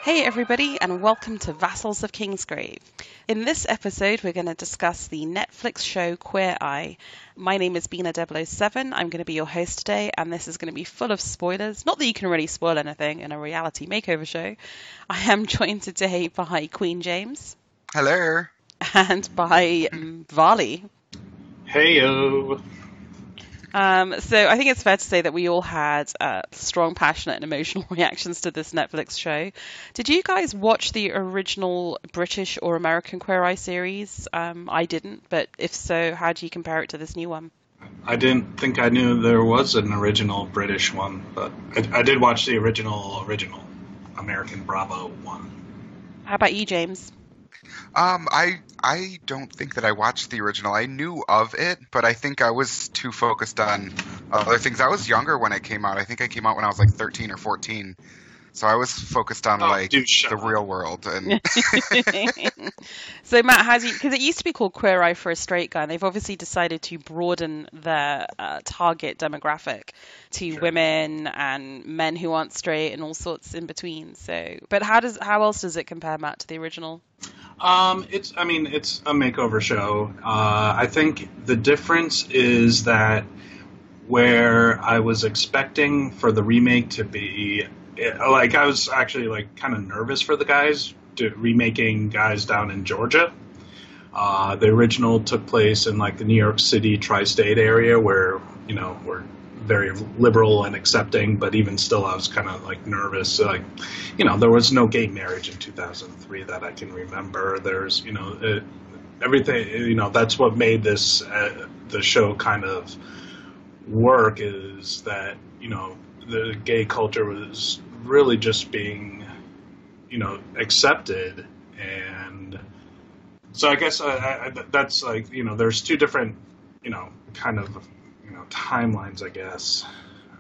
Hey everybody, and welcome to Vassals of Kingsgrave. In this episode, we're going to discuss the Netflix show Queer Eye. My name is Bina 007. I'm going to be your host today, and this is going to be full of spoilers. Not that you can really spoil anything in a reality makeover show. I am joined today by QueenJames. Hello. And by Varley. Heyo. So I think it's fair to say that we all had strong, passionate, and emotional reactions to this Netflix show. Did you guys watch the original British or American Queer Eye series? I didn't, but if so, how do you compare it to this new one? I didn't think I knew there was an original British one, but I did watch the original American Bravo one. How about you, James? I don't think that I watched the original. I knew of it, but I think I was too focused on other things. I was younger when it came out. I think I came out when I was like 13 or 14. So I was focused on the real world. And So Matt, because it used to be called Queer Eye for a Straight Guy, and they've obviously decided to broaden their target demographic to women and men who aren't straight and all sorts in between. But how else does it compare, Matt, to the original? It's a makeover show. I think the difference is that where I was expecting for the remake to be, I was actually kind of nervous for the guys remaking guys down in Georgia. The original took place in the New York City tri-state area where, we're very liberal and accepting, but even still I was kind of nervous. There was no gay marriage in 2003 that I can remember. There's, everything, that's what made this, the show kind of work, is that, the gay culture was really just being, accepted. And so I guess that's there's two different, kind of, timelines, I guess.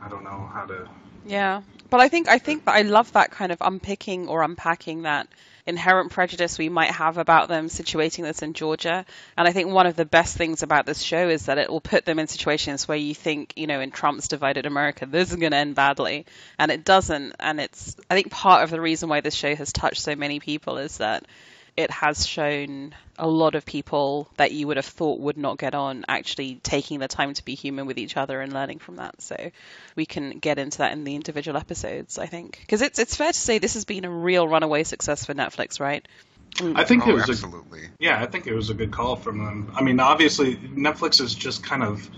I don't know how to. Yeah, but I think that I love that kind of unpicking or unpacking that inherent prejudice we might have about them situating this in Georgia. And I think one of the best things about this show is that it will put them in situations where you think, in Trump's divided America, this is going to end badly. And it doesn't. And I think part of the reason why this show has touched so many people is that it has shown a lot of people that you would have thought would not get on actually taking the time to be human with each other and learning from that. So we can get into that in the individual episodes, I think. Because it's fair to say this has been a real runaway success for Netflix, right? I think it was absolutely. I think it was a good call from them. I mean, obviously, Netflix is just kind of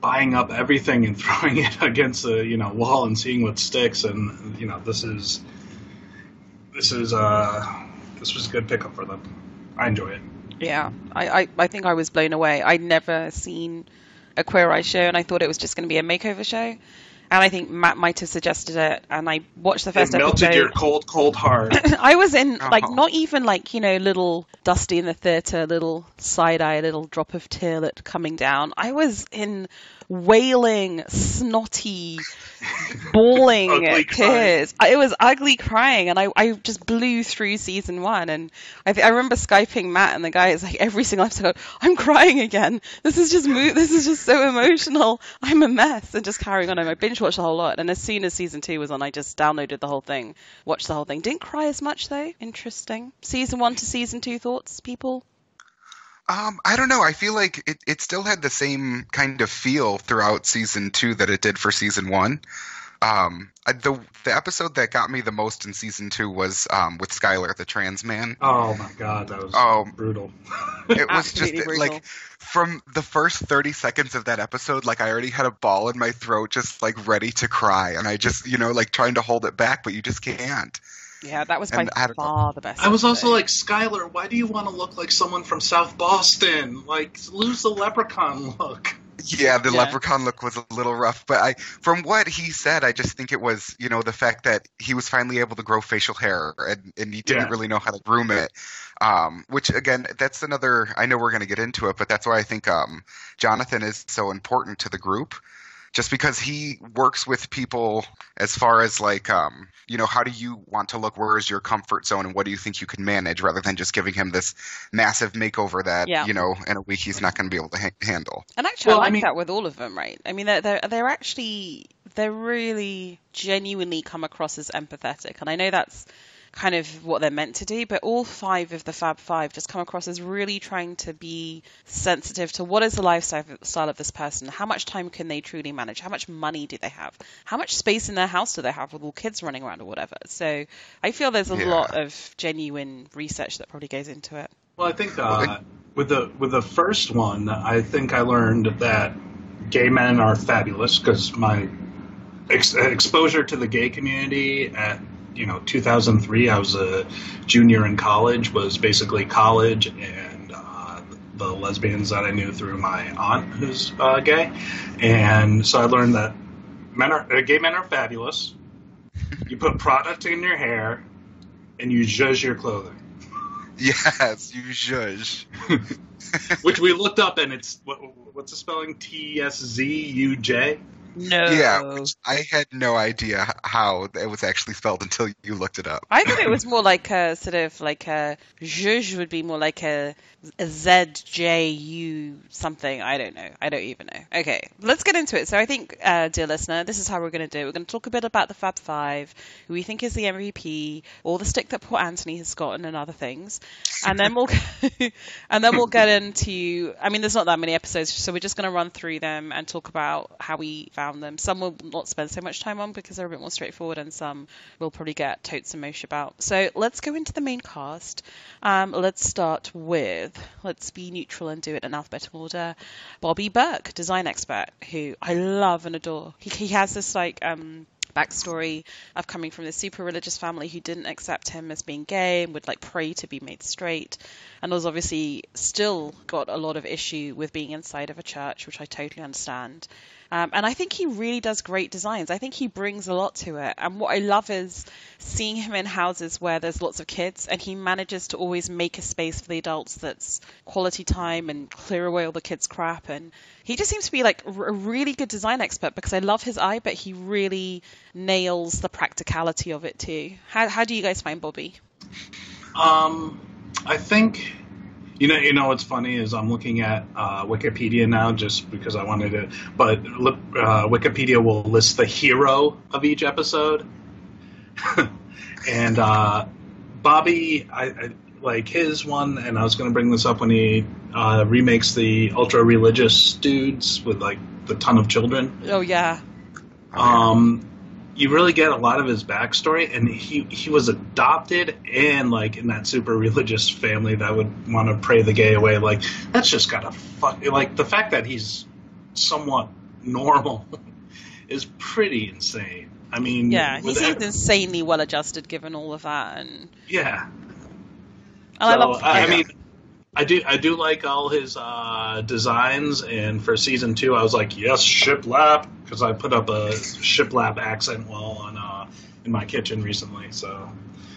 buying up everything and throwing it against the wall and seeing what sticks. And this was a good pickup for them. I enjoy it. Yeah, I think I was blown away. I'd never seen a Queer Eye show, and I thought it was just going to be a makeover show. And I think Matt might have suggested it, and I watched the first episode. It melted your cold, cold heart. I was in, not even little Dusty in the theatre, little side-eye, little drop of tearlet coming down. I was in wailing, snotty, bawling tears. It was ugly crying, and I just blew through season one. And I remember Skyping Matt, and the guy is every single episode, I'm crying again. This is just so emotional. I'm a mess, and just carrying on. I binge watched the whole lot, and as soon as season 2 was on, I just downloaded the whole thing, watched the whole thing. Didn't cry as much though. Interesting. Season 1 to season 2 thoughts, people? I don't know. I feel like it still had the same kind of feel throughout season 2 that it did for season 1. The episode that got me the most in season 2 was with Skylar, the trans man. Oh my god, that was brutal. It was just brutal. From the first 30 seconds of that episode, I already had a ball in my throat, just ready to cry, and I just trying to hold it back, but you just can't. Yeah, that was by far the best. I was also Skylar, why do you want to look like someone from South Boston? Lose the leprechaun look. Yeah, the leprechaun look was a little rough, but from what he said, I just think it was, the fact that he was finally able to grow facial hair, and he didn't really know how to groom it. Which again, that's another, I know we're going to get into it, but that's why I think Jonathan is so important to the group. Just because he works with people as far as how do you want to look? Where is your comfort zone, and what do you think you can manage? Rather than just giving him this massive makeover that in a week he's not going to be able to handle. And actually, I like that with all of them, right? I mean, they're really genuinely come across as empathetic, and I know that's kind of what they're meant to do. But all 5 of the Fab Five just come across as really trying to be sensitive to what is the lifestyle of this person. How much time can they truly manage? How much money do they have? How much space in their house do they have with all kids running around or whatever? So I feel there's a lot of genuine research that probably goes into it. Well, I think with the first one, I think I learned that gay men are fabulous, because my exposure to the gay community at 2003, I was a junior in college, was basically college and the lesbians that I knew through my aunt, who's gay, and so I learned that gay men are fabulous. You put product in your hair, and you zhuzh your clothing. Yes, you zhuzh. Which we looked up, and it's what's the spelling? TSZUJ. No. Yeah, I had no idea how it was actually spelled until you looked it up. I thought it was more like a sort of like a zhuzh would be more like a ZJU something. I don't know. I don't even know. Okay, let's get into it. So I think, dear listener, this is how we're going to do it. We're going to talk a bit about the Fab Five, who we think is the MVP, all the stick that poor Anthony has gotten, and other things. And then we'll get into. I mean, there's not that many episodes, so we're just going to run through them and talk about how we found them. Some we'll not spend so much time on because they're a bit more straightforward, and some we'll probably get totes and mosh about. So let's go into the main cast. Let's start with. Let's be neutral and do it in alphabetical order. Bobby Burke, design expert, who I love and adore. He has this backstory of coming from this super religious family who didn't accept him as being gay and would pray to be made straight, and was obviously still got a lot of issue with being inside of a church, which I totally understand. And I think he really does great designs. I think he brings a lot to it. And what I love is seeing him in houses where there's lots of kids, and he manages to always make a space for the adults that's quality time and clear away all the kids' crap. And he just seems to be a really good design expert, because I love his eye, but he really nails the practicality of it too. How do you guys find Bobby? I think... You know what's funny is I'm looking at Wikipedia now just because I wanted to, but Wikipedia will list the hero of each episode. And Bobby, I like his one, and I was going to bring this up when he remakes the ultra-religious dudes with the ton of children. Oh, yeah. You really get a lot of his backstory, and he was adopted and in that super religious family that would want to pray the gay away. That's just gotta the fact that he's somewhat normal is pretty insane. I mean, yeah, he seems insanely well adjusted given all of that, and yeah. And so, I mean, I do like all his designs, and for season 2, I was like, yes, shiplap, because I put up a shiplap accent wall on in my kitchen recently, so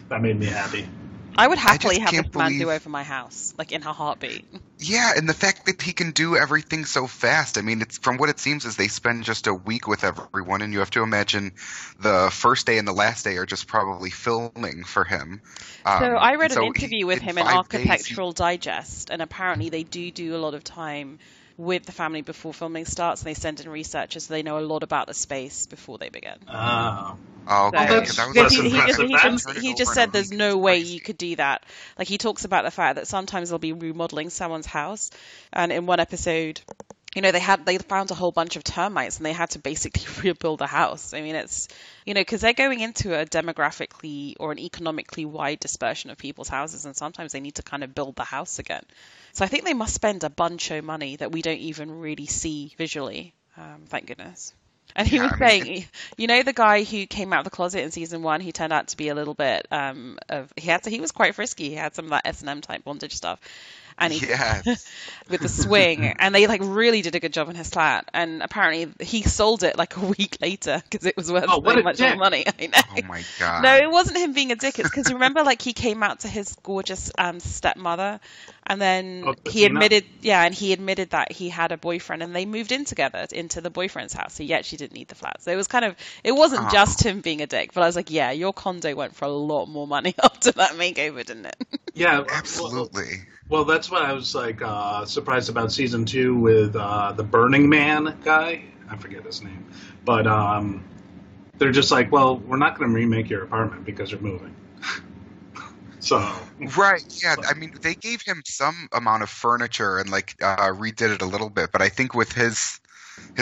that made me happy. I would happily have a man do over my house, in a heartbeat. Yeah, and the fact that he can do everything so fast. I mean, it's from what it seems is they spend just a week with everyone, and you have to imagine the first day and the last day are just probably filming for him. So I read an interview with him in Architectural Digest, and apparently they do a lot of time with the family before filming starts, and they send in researchers so they know a lot about the space before they begin. Oh, okay. He just said there's no way you could do that. He talks about the fact that sometimes they'll be remodeling someone's house, and in one episode, they found a whole bunch of termites, and they had to basically rebuild the house. I mean, it's, because they're going into a demographically or an economically wide dispersion of people's houses, and sometimes they need to kind of build the house again. So I think they must spend a bunch of money that we don't even really see visually. Thank goodness. And he was saying, the guy who came out of the closet in season 1, he turned out to be a little bit he was quite frisky. He had some of that S&M type bondage stuff. And he, with the swing, and they really did a good job in his flat. And apparently he sold it a week later because it was worth so much more money. I know. Oh my god! No, it wasn't him being a dick. It's because remember, he came out to his gorgeous stepmother, and then he admitted that he had a boyfriend, and they moved in together into the boyfriend's house. So he actually didn't need the flat. So it was it wasn't just him being a dick. But I was like, yeah, your condo went for a lot more money after that makeover, didn't it? Yeah, absolutely. Well, that's what I was surprised about season 2 with the Burning Man guy. I forget his name, but they're just well, we're not going to remake your apartment because you're moving. So right, yeah. I mean, they gave him some amount of furniture and like redid it a little bit, but I think with his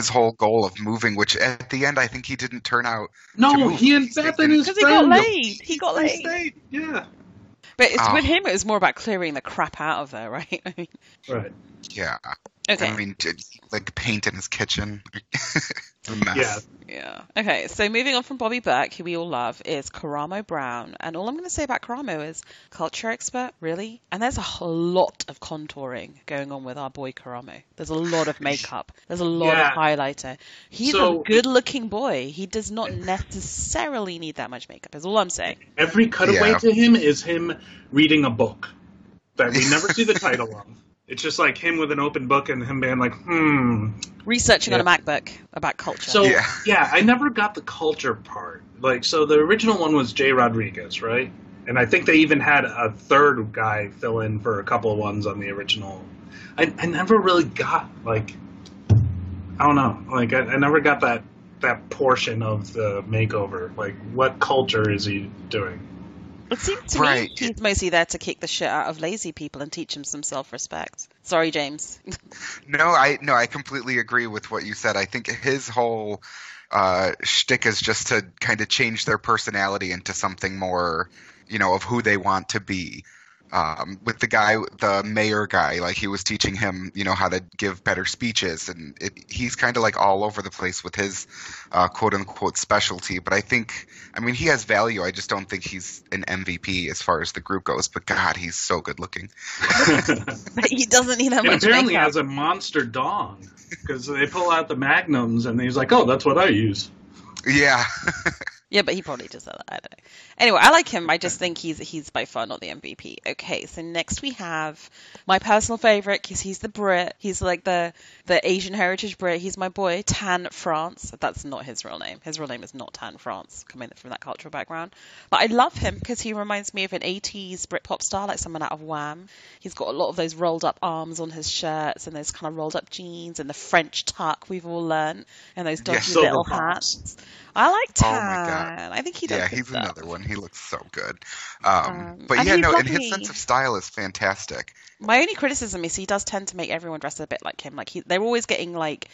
whole goal of moving, which at the end I think he didn't turn out to no, move. he and Beth and his Because friend. he got laid. Stayed. Yeah. But with him, it was more about clearing the crap out of there, right? I mean, Right. Yeah. okay. I mean, like paint in his kitchen. A mess. Yeah. Yeah. Okay, so moving on from Bobby Burke, who we all love, is Karamo Brown. And all I'm going to say about Karamo is culture expert, really? And there's a whole lot of contouring going on with our boy Karamo. There's a lot of makeup. There's a lot of highlighter. He's a good-looking boy. He does not necessarily need that much makeup, is all I'm saying. Every cutaway to him is him reading a book that we never see the title of. It's just like him with an open book and him being like, researching on a MacBook about culture. So, I never got the culture part. Like, so the original one was Jay Rodriguez, right? And I think they even had a third guy fill in for a couple of ones on the original. I never really got, like, I don't know. Like, I never got that portion of the makeover. Like, what culture is he doing? It seems to me he's mostly there to kick the shit out of lazy people and teach them some self-respect. Sorry, James. No, I completely agree with what you said. I think his whole shtick is just to kind of change their personality into something more, of who they want to be. With the mayor guy, like he was teaching him, how to give better speeches, and he's kind of like all over the place with his quote unquote specialty. But I mean, he has value. I just don't think he's an MVP as far as the group goes. But God, he's so good looking. But he doesn't need that much apparently makeup. has a monster dong because they pull out the magnums and he's like, "Oh, that's what I use." Yeah. Yeah, but he probably does that. I don't know. Anyway, I like him. I just think he's by far not the MVP. Okay, so next we have my personal favorite because he's the Brit. He's like the Asian heritage Brit. He's my boy, Tan France. That's not his real name. His real name is not Tan France, coming from that cultural background. But I love him because he reminds me of an 80s Britpop star, like someone out of Wham. He's got a lot of those rolled up arms on his shirts and those kind of rolled up jeans and the French tuck we've all learned and those dodgy little hats. I like Tan. Oh my God. I think he does. Yeah, he's stuff. another one. He looks so good. But yeah, no, and his sense of style is fantastic. My only criticism is he does tend to make everyone dress a bit like him. Like they're always getting like,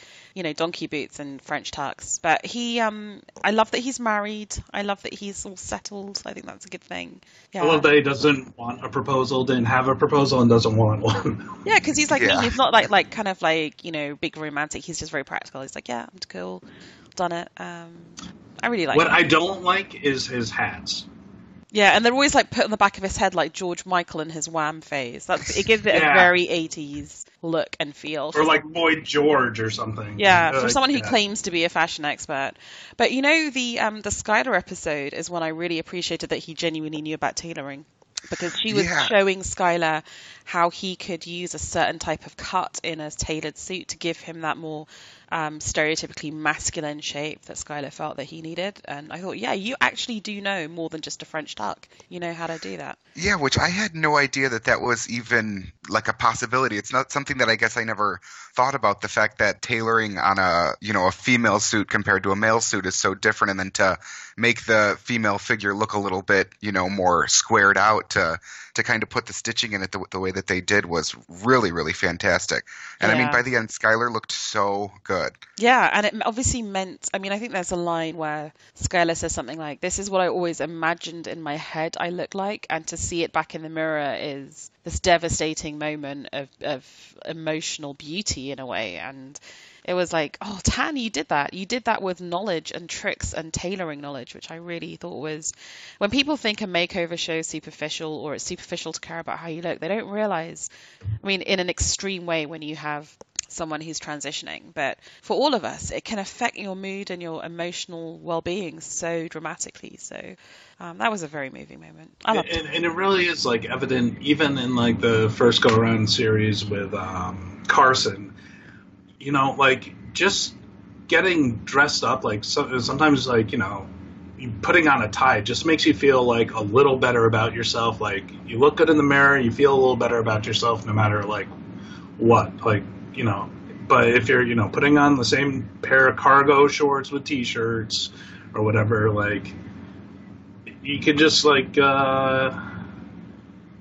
donkey boots and French tucks. But I love that he's married. I love that he's all settled. I think that's a good thing. Yeah. I love that he doesn't want a proposal, didn't have a proposal, and doesn't want one. Yeah, because he's like me. He's not like kind of like big romantic. He's just very practical. He's like, yeah, I'm cool, done it. I really like. What him. I don't like is his hats. Yeah, and they're always like put on the back of his head like George Michael in his Wham phase. It gives it a very 80s look and feel. Or like Boy George or something. Yeah, for someone who claims to be a fashion expert. But the Skylar episode is one I really appreciated that he genuinely knew about tailoring. Because she was showing Skylar how he could use a certain type of cut in a tailored suit to give him that more stereotypically masculine shape that Skylar felt that he needed. And I thought, yeah, you actually do know more than just a French tuck. You know how to do that. Yeah, which I had no idea that was even like a possibility. It's not something that I guess I never thought about, the fact that tailoring on a female suit compared to a male suit is so different, and then to make the female figure look a little bit, more squared out to kind of put the stitching in it the way that they did was really, really fantastic. And I mean, by the end, Skylar looked so good. Yeah, and it obviously meant, I think there's a line where Skylar says something like, "This is what I always imagined in my head I look like," and to see it back in the mirror is this devastating moment of emotional beauty in a way. And it was like, oh, Tan, you did that. You did that with knowledge and tricks and tailoring knowledge, which I really thought was, when people think a makeover show is superficial or it's superficial to care about how you look, they don't realize, in an extreme way when you have someone who's transitioning. But for all of us, it can affect your mood and your emotional well-being so dramatically. So that was a very moving moment. I loved it. And it really is like evident even in like the first go-around series with Carson. Like just getting dressed up, like sometimes like, putting on a tie just makes you feel like a little better about yourself. Like you look good in the mirror, you feel a little better about yourself no matter like what, like, but if you're, putting on the same pair of cargo shorts with t-shirts or whatever, like you could just like,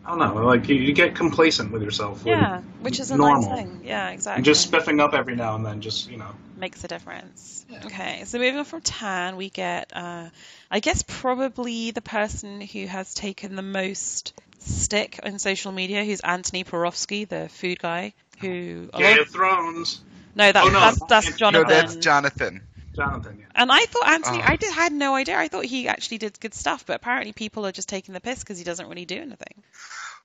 I don't know, like you get complacent with yourself. Yeah, which is a normal. nice thing. Yeah, exactly. And just spiffing up every now and then, just makes a difference. Yeah. Okay, so moving on from Tan, we get, I guess, probably the person who has taken the most stick on social media, who's Anthony Porofsky, the food guy, who... Game of Thrones. No, that's Jonathan. No, that's Jonathan. Jonathan, yeah. And I thought Anthony, I had no idea. I thought he actually did good stuff, but apparently people are just taking the piss because he doesn't really do anything.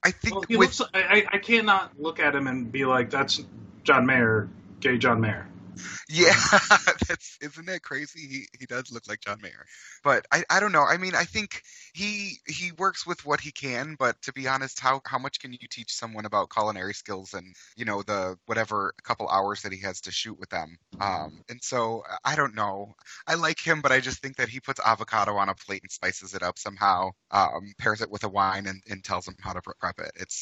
I think I cannot look at him and be like, that's John Mayer, gay John Mayer. Yeah, isn't that crazy? He does look like John Mayer. But I don't know. I mean, I think he works with what he can, but to be honest, how much can you teach someone about culinary skills and, the whatever couple hours that he has to shoot with them? And so I don't know. I like him, but I just think that he puts avocado on a plate and spices it up somehow, pairs it with a wine and tells them how to prep it.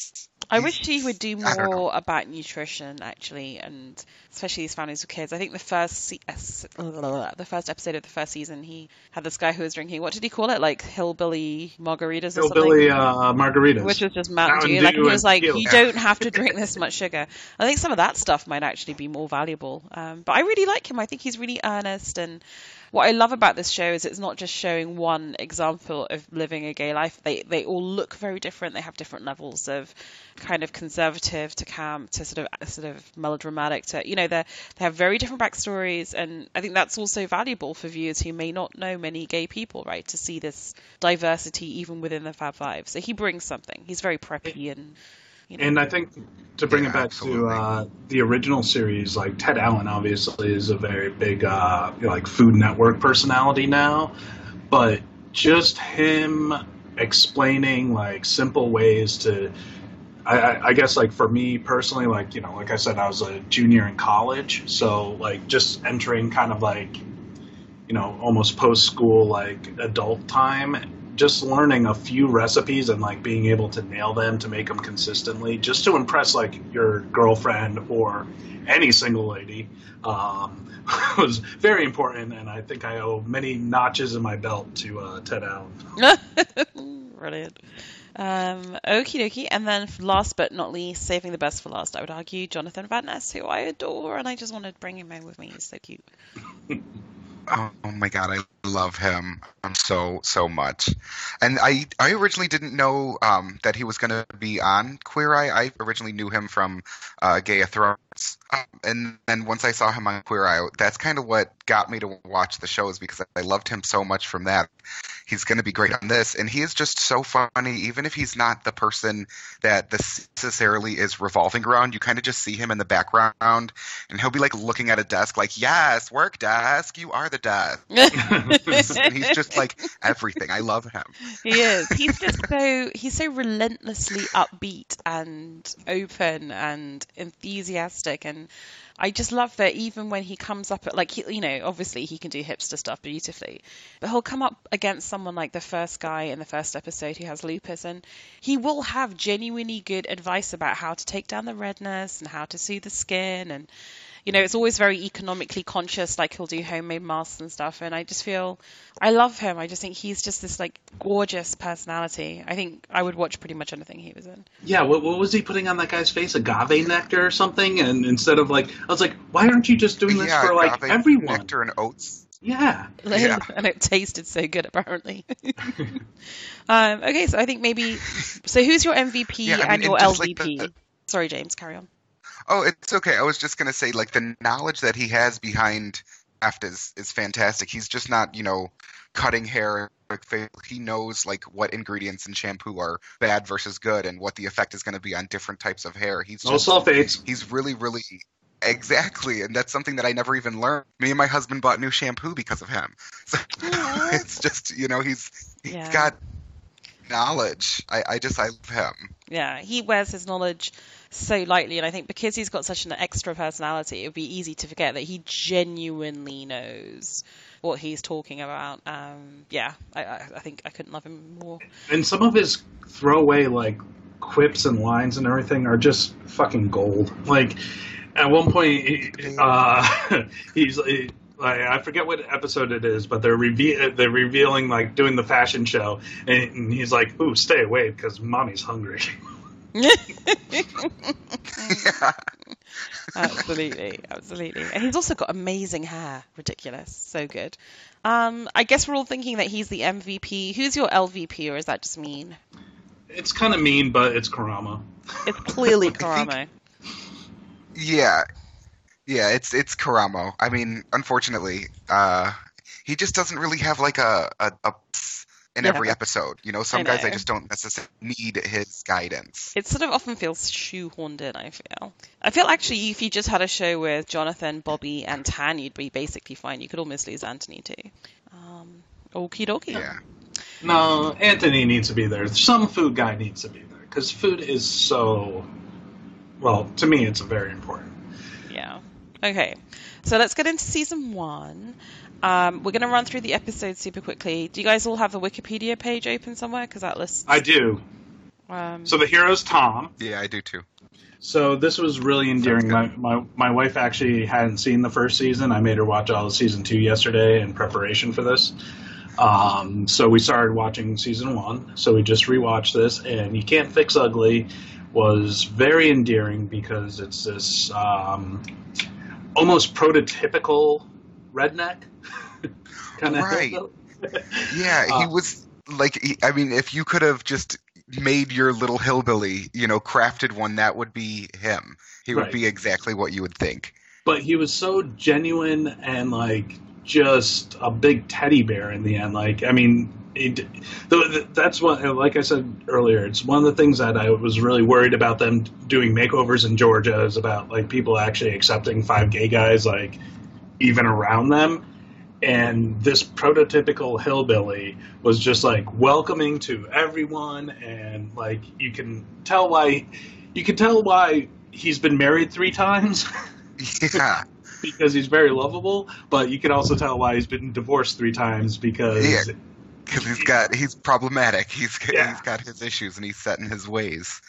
I wish he would do more about nutrition, actually, and especially these families with kids. I think the first episode of the first season, he had this guy who was drinking, what did he call it? Like hillbilly margaritas or something? Hillbilly margaritas. Which was just Mountain Dew. Like, he was like, you don't have to drink this much sugar. I think some of that stuff might actually be more valuable. But I really like him. I think he's really earnest, and what I love about this show is it's not just showing one example of living a gay life. They all look very different. They have different levels of kind of conservative to camp to sort of melodramatic to, they have very different backstories. And I think that's also valuable for viewers who may not know many gay people, right? To see this diversity even within the Fab Five. So he brings something. He's very preppy and... And I think to bring it back to the original series, like Ted Allen obviously is a very big like Food Network personality now, but just him explaining like simple ways to, I guess like for me personally, like like I said, I was a junior in college, so like just entering kind of like almost post school like adult time. Just learning a few recipes and like being able to nail them to make them consistently, just to impress like your girlfriend or any single lady, was very important. And I think I owe many notches in my belt to Ted Allen. Brilliant. Okie dokie. And then last but not least, saving the best for last, I would argue, Jonathan Van Ness, who I adore, and I just want to bring him in with me. He's so cute. Oh my God, I love him so much. And I originally didn't know that he was going to be on Queer Eye. I originally knew him from Game of Thrones. And then once I saw him on Queer Eye, that's kind of what got me to watch the shows, because I loved him so much from that. He's going to be great on this. And he is just so funny, even if he's not the person that this necessarily is revolving around. You kind of just see him in the background, and he'll be like looking at a desk like, yes, work desk, you are the desk. And he's just like everything. I love him. He is. He's so relentlessly upbeat and open and enthusiastic, and I just love that even when he comes up at, like, obviously he can do hipster stuff beautifully, but he'll come up against someone like the first guy in the first episode who has lupus, and he will have genuinely good advice about how to take down the redness and how to soothe the skin, and it's always very economically conscious, like he'll do homemade masks and stuff, and I just feel, I love him. I just think he's just this like gorgeous personality. I think I would watch pretty much anything he was in. Yeah, what was he putting on that guy's face? Agave nectar or something? And instead of like, I was like, why aren't you just doing this for like everyone? Nectar and oats. Yeah. And it tasted so good, apparently. Okay, so I think so who's your MVP and your LVP? Like Sorry, James, carry on. Oh, it's okay. I was just going to say, like, the knowledge that he has behind craft is fantastic. He's just not, cutting hair. He knows, like, what ingredients in shampoo are bad versus good and what the effect is going to be on different types of hair. No sulfates. He's really, really... Exactly, and that's something that I never even learned. Me and my husband bought new shampoo because of him. So it's just, he's got knowledge. I love him. Yeah, he wears his knowledge so lightly, and I think because he's got such an extra personality, it would be easy to forget that he genuinely knows what he's talking about. I think I couldn't love him more. And some of his throwaway like quips and lines and everything are just fucking gold. Like at one point, I forget what episode it is, but they're revealing, like, doing the fashion show, and he's like, "Ooh, stay away because mommy's hungry." Yeah. Absolutely. And he's also got amazing hair. Ridiculous. So good. I guess we're all thinking that he's the MVP. Who's your LVP, or is that just mean? It's kind of mean, but it's Kurama. It's clearly Kurama. Yeah, it's Karamo. I mean, unfortunately, he just doesn't really have like a in every episode. You know, some guys I just don't necessarily need his guidance. It sort of often feels shoehorned in, I feel. I feel actually if you just had a show with Jonathan, Bobby, and Tan, you'd be basically fine. You could almost lose Anthony too. Okie dokie. Yeah. No, Anthony needs to be there. Some food guy needs to be there because food is so. Well, to me, it's very important. Yeah. Okay. So let's get into season 1. We're going to run through the episodes super quickly. Do you guys all have the Wikipedia page open somewhere? Because that lists. I do. So the hero's Tom. Yeah, I do too. So this was really endearing. My wife actually hadn't seen the first season. I made her watch all of season 2 yesterday in preparation for this. So we started watching season 1. So we just rewatched this, and You Can't Fix Ugly was very endearing because it's this almost prototypical redneck kind of. Right. Yeah, he was like. I mean, if you could have just made your little hillbilly, you know, crafted one, that would be him. He would be exactly what you would think. But he was so genuine and like just a big teddy bear in the end. Like, I mean, that's what, like I said earlier, it's one of the things that I was really worried about them doing makeovers in Georgia is about like people actually accepting 5 gay guys, like even around them. And this prototypical hillbilly was just like welcoming to everyone, and like you can tell why he's been married 3 times. Yeah. Because he's very lovable, but you can also tell why he's been divorced 3 times because he's problematic. He's got his issues and he's set in his ways.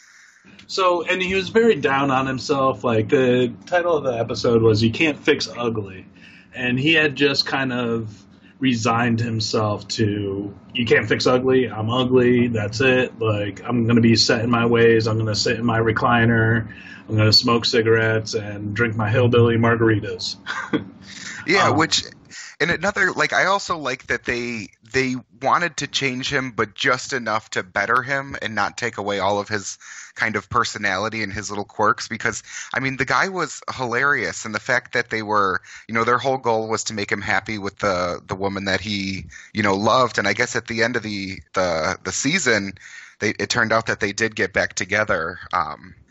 So, and he was very down on himself. Like the title of the episode was "You Can't Fix Ugly," and he had just kind of resigned himself to "You can't fix ugly. I'm ugly. That's it. Like I'm going to be set in my ways. I'm going to sit in my recliner. I'm going to smoke cigarettes and drink my hillbilly margaritas." Yeah, which, and another, like, I also like that they wanted to change him, but just enough to better him and not take away all of his kind of personality and his little quirks, because, I mean, the guy was hilarious, and the fact that they were, you know, their whole goal was to make him happy with the woman that he, you know, loved, and I guess at the end of the season, it turned out that they did get back together.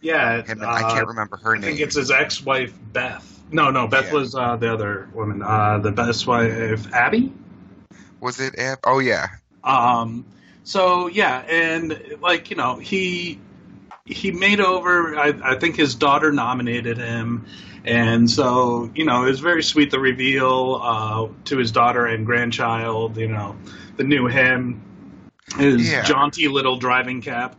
Yeah, I can't remember her name. I think it's his ex-wife, Beth. No, Beth was the other woman. The best wife, Abby? Was it Abby? Oh, yeah. So, yeah, and, like, you know, he made over, I think his daughter nominated him, and so, you know, it was very sweet, the reveal to his daughter and grandchild, you know, the new him, his jaunty little driving cap.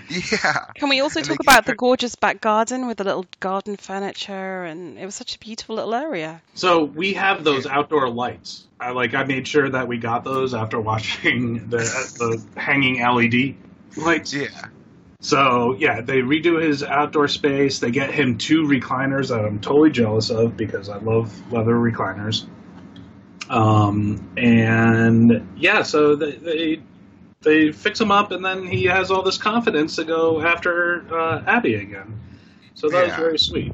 Yeah. Can we also talk about the gorgeous back garden with the little garden furniture, and it was such a beautiful little area. So we have those outdoor lights. I made sure that we got those after watching the hanging LED lights. Yeah. So yeah, they redo his outdoor space. They get him 2 recliners that I'm totally jealous of because I love leather recliners. And yeah, so they fix him up, and then he has all this confidence to go after Abby again. So that was very sweet.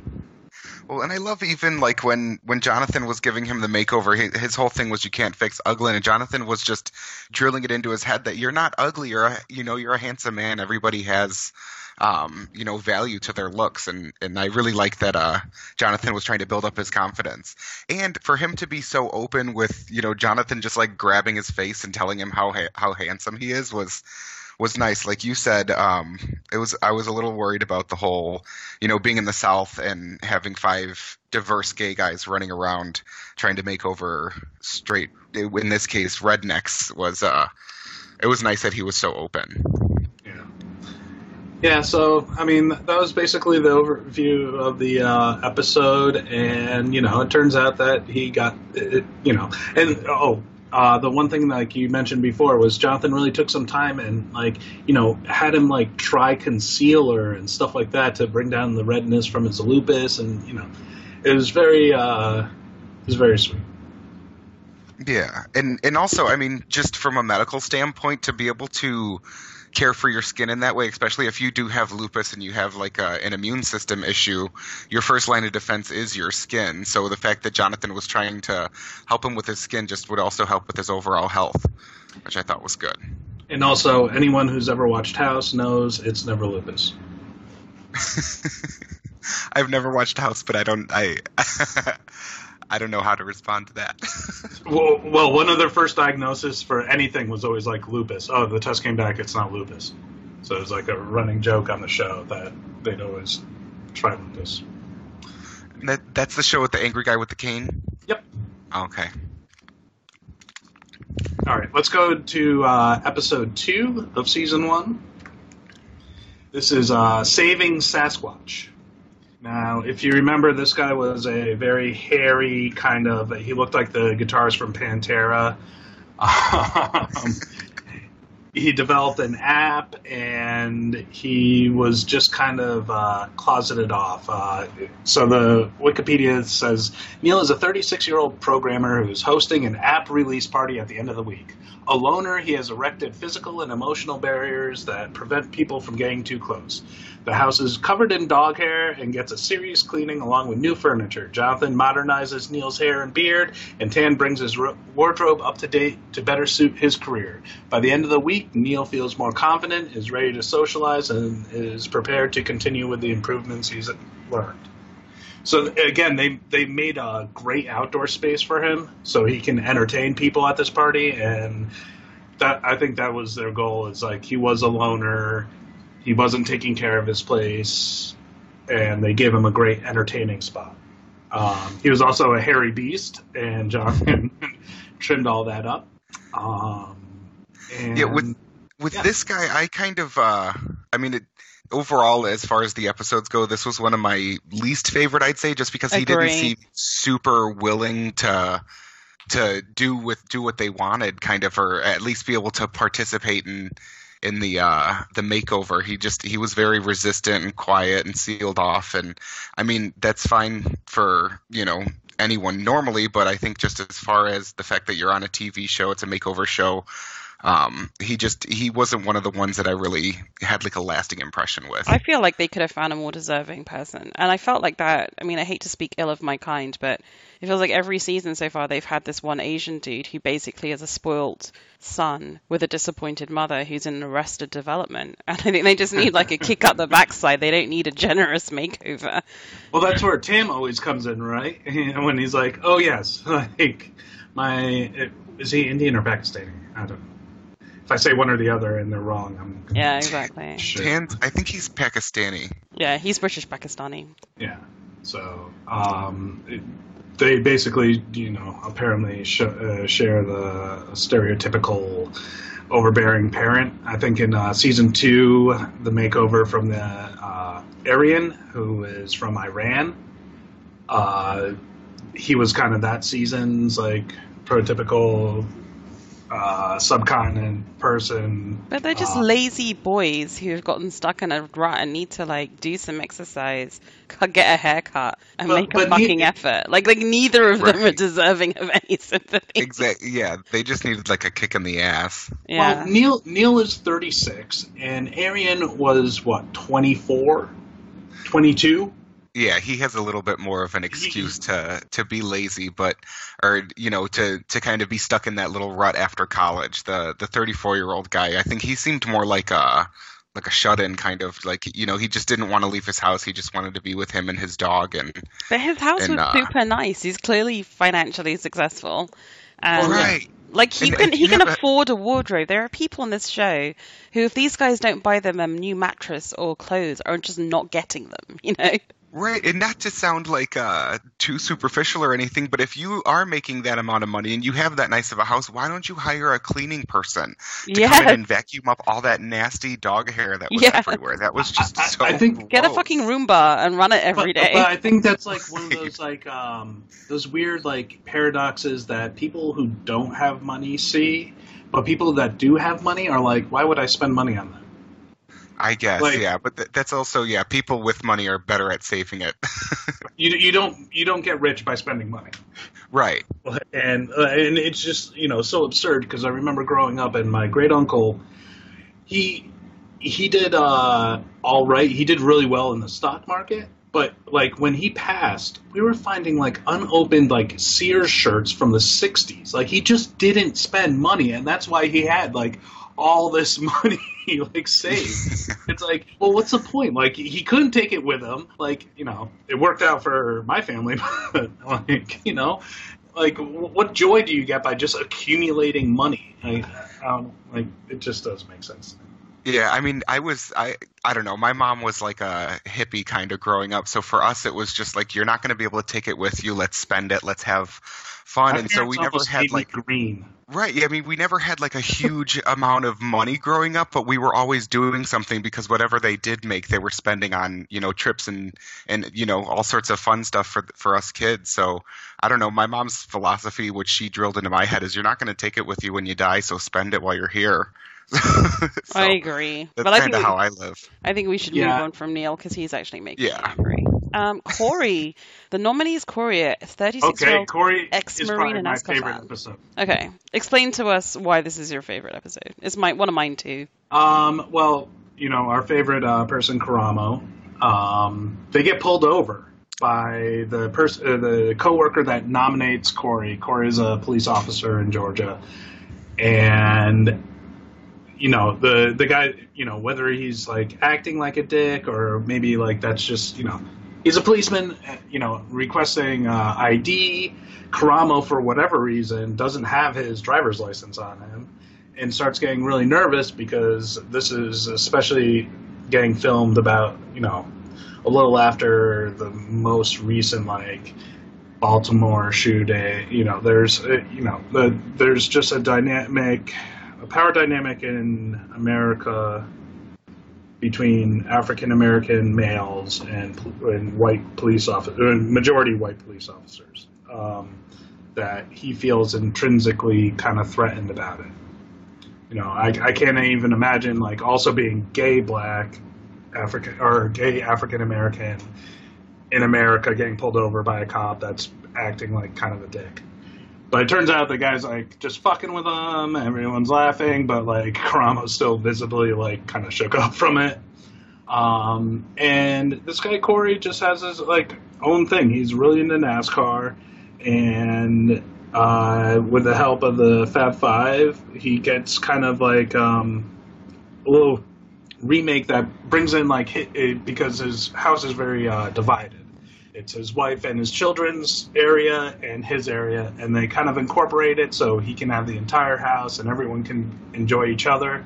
Well, and I love even like when Jonathan was giving him the makeover, his whole thing was "You can't fix ugly," and Jonathan was just drilling it into his head that you're not ugly, you're a handsome man. Everybody has value to their looks, and I really like that Jonathan was trying to build up his confidence, and for him to be so open with, you know, Jonathan just like grabbing his face and telling him how handsome he is was nice. Like you said, I was a little worried about the whole, you know, being in the South and having 5 diverse gay guys running around trying to make over straight, in this case, rednecks. It was nice that he was so open. Yeah. Yeah, so I mean that was basically the overview of the episode, and it turns out that he got it, and the one thing like you mentioned before was Jonathan really took some time and had him try concealer and stuff like that to bring down the redness from his lupus, and it was very sweet. Yeah, and also, I mean, just from a medical standpoint, to be able to care for your skin in that way, especially if you do have lupus and you have an immune system issue, your first line of defense is your skin. So the fact that Jonathan was trying to help him with his skin just would also help with his overall health, which I thought was good. And also, anyone who's ever watched House knows it's never lupus. I've never watched House, but I don't know how to respond to that. Well, one of their first diagnoses for anything was always lupus. Oh, the test came back, it's not lupus. So it was a running joke on the show that they'd always try lupus. That's the show with the angry guy with the cane? Yep. Okay. All right, let's go to episode 2 of season 1. This is Saving Sasquatch. Now, if you remember, this guy was a very hairy kind of... He looked like the guitarist from Pantera. He developed an app, and he was just kind of closeted off. So the Wikipedia says, Neil is a 36-year-old programmer who is hosting an app release party at the end of the week. A loner, he has erected physical and emotional barriers that prevent people from getting too close. The house is covered in dog hair and gets a serious cleaning along with new furniture. Jonathan modernizes Neil's hair and beard, and Tan brings his wardrobe up to date to better suit his career. By the end of the week, Neil feels more confident, is ready to socialize, and is prepared to continue with the improvements he's learned. So again, they made a great outdoor space for him so he can entertain people at this party, and I think that was their goal. Is he was a loner. He wasn't taking care of his place, and they gave him a great entertaining spot. He was also a hairy beast, and Jonathan trimmed all that up. With this guy, I kind of, overall, as far as the episodes go, this was one of my least favorite, I'd say, just because he didn't seem super willing to do what they wanted, kind of, or at least be able to participate in the makeover. He was very resistant and quiet and sealed off, and I mean that's fine for anyone normally, but I think just as far as the fact that you're on a TV show, it's a makeover show. He wasn't one of the ones that I really had a lasting impression with. I feel like they could have found a more deserving person, and I felt like that. I mean, I hate to speak ill of my kind, but it feels like every season so far they've had this one Asian dude who basically is a spoilt son with a disappointed mother who's in arrested development, and I think they just need a kick up the backside. They don't need a generous makeover. Well, that's where Tim always comes in, right? When he's like, "Oh yes, is he Indian or Pakistani? I don't know. If I say one or the other and they're wrong, yeah, exactly. Sure. I think he's Pakistani. Yeah, he's British Pakistani. Yeah. So they basically, apparently share the stereotypical overbearing parent. I think in season 2, the makeover from the Aryan, who is from Iran, he was kind of that season's prototypical subcontinent person. But they're just lazy boys who have gotten stuck in a rut and need to do some exercise, get a haircut, and make a fucking effort. Neither of them are deserving of any sympathy. Exactly. Yeah, they just needed a kick in the ass. Yeah. Well, Neil is 36, and Aryan was 24, 22. Yeah, he has a little bit more of an excuse to be lazy, to kind of be stuck in that little rut after college. The 34-year-old guy, I think he seemed more like a shut-in kind of, he just didn't want to leave his house. He just wanted to be with him and his dog. But his house was super nice. He's clearly financially successful. Right. He can afford a wardrobe. There are people on this show who, if these guys don't buy them a new mattress or clothes, are just not getting them, Right, and not to sound like too superficial or anything, but if you are making that amount of money and you have that nice of a house, why don't you hire a cleaning person to come in Yeah, and vacuum up all that nasty dog hair that was yeah. everywhere? That was just so I think Get a gross. fucking Roomba and run it every But day. I think that's like one of those like those weird like paradoxes that people who don't have money see, but people that do have money are like, why would I spend money on that? I guess, Like yeah, but that's also, yeah, people with money are better at saving it. you don't get rich by spending money, Right. and it's just so absurd because I remember growing up and my great uncle he did all right. He did really well in the stock market. But like when he passed, we were finding like unopened like Sears shirts from the '60s. Like he just didn't spend money, and that's why he had like all this money like saved. It's like, well, what's the point? Like he couldn't take it with him. Like it worked out for my family, but like like what joy do you get by just accumulating money? Like it just doesn't make sense. Yeah, I mean, I don't know. My mom was like a hippie kind of growing up. So for us, it was just like, you're not going to be able to take it with you. Let's spend it. Let's have fun. My And so we parents never almost had made me like, green. right. Yeah, I mean, we never had like a huge amount of money growing up, but we were always doing something because whatever they did make, they were spending on, trips and all sorts of fun stuff for us kids. So I don't know. My mom's philosophy, which she drilled into my head, is you're not going to take it with you when you die. So spend it while you're here. So I agree. that's But I kind think of how I live. I think we should move Yeah. on from Neil because he's actually making me Yeah. angry. Corey, the nominee is Corey, a 36-year-old Okay, Corey is ex-Marine probably and my NASCAR favorite fan. episode. Okay, explain to us why this is your favorite episode. It's one of mine too. Well, our favorite person, Karamo, they get pulled over by the coworker that nominates Corey. Corey is a police officer in Georgia, and the guy, whether he's like acting like a dick or maybe like that's just he's a policeman, requesting ID. Karamo, for whatever reason, doesn't have his driver's license on him and starts getting really nervous because this is especially getting filmed about, a little after the most recent, like, Baltimore shooting. There's just a power dynamic in America between African American males and white police officers, majority white police officers, that he feels intrinsically kind of threatened about it. I can't even imagine like also being gay black African or gay African American in America getting pulled over by a cop that's acting like kind of a dick. But it turns out the guy's like just fucking with him, everyone's laughing, but like Karamo's still visibly like kind of shook up from it. And this guy Corey just has his like own thing. He's really into NASCAR, and with the help of the Fab Five, he gets kind of like a little remake that brings in like because his house is very divided. It's his wife and his children's area and his area, and they kind of incorporate it so he can have the entire house and everyone can enjoy each other.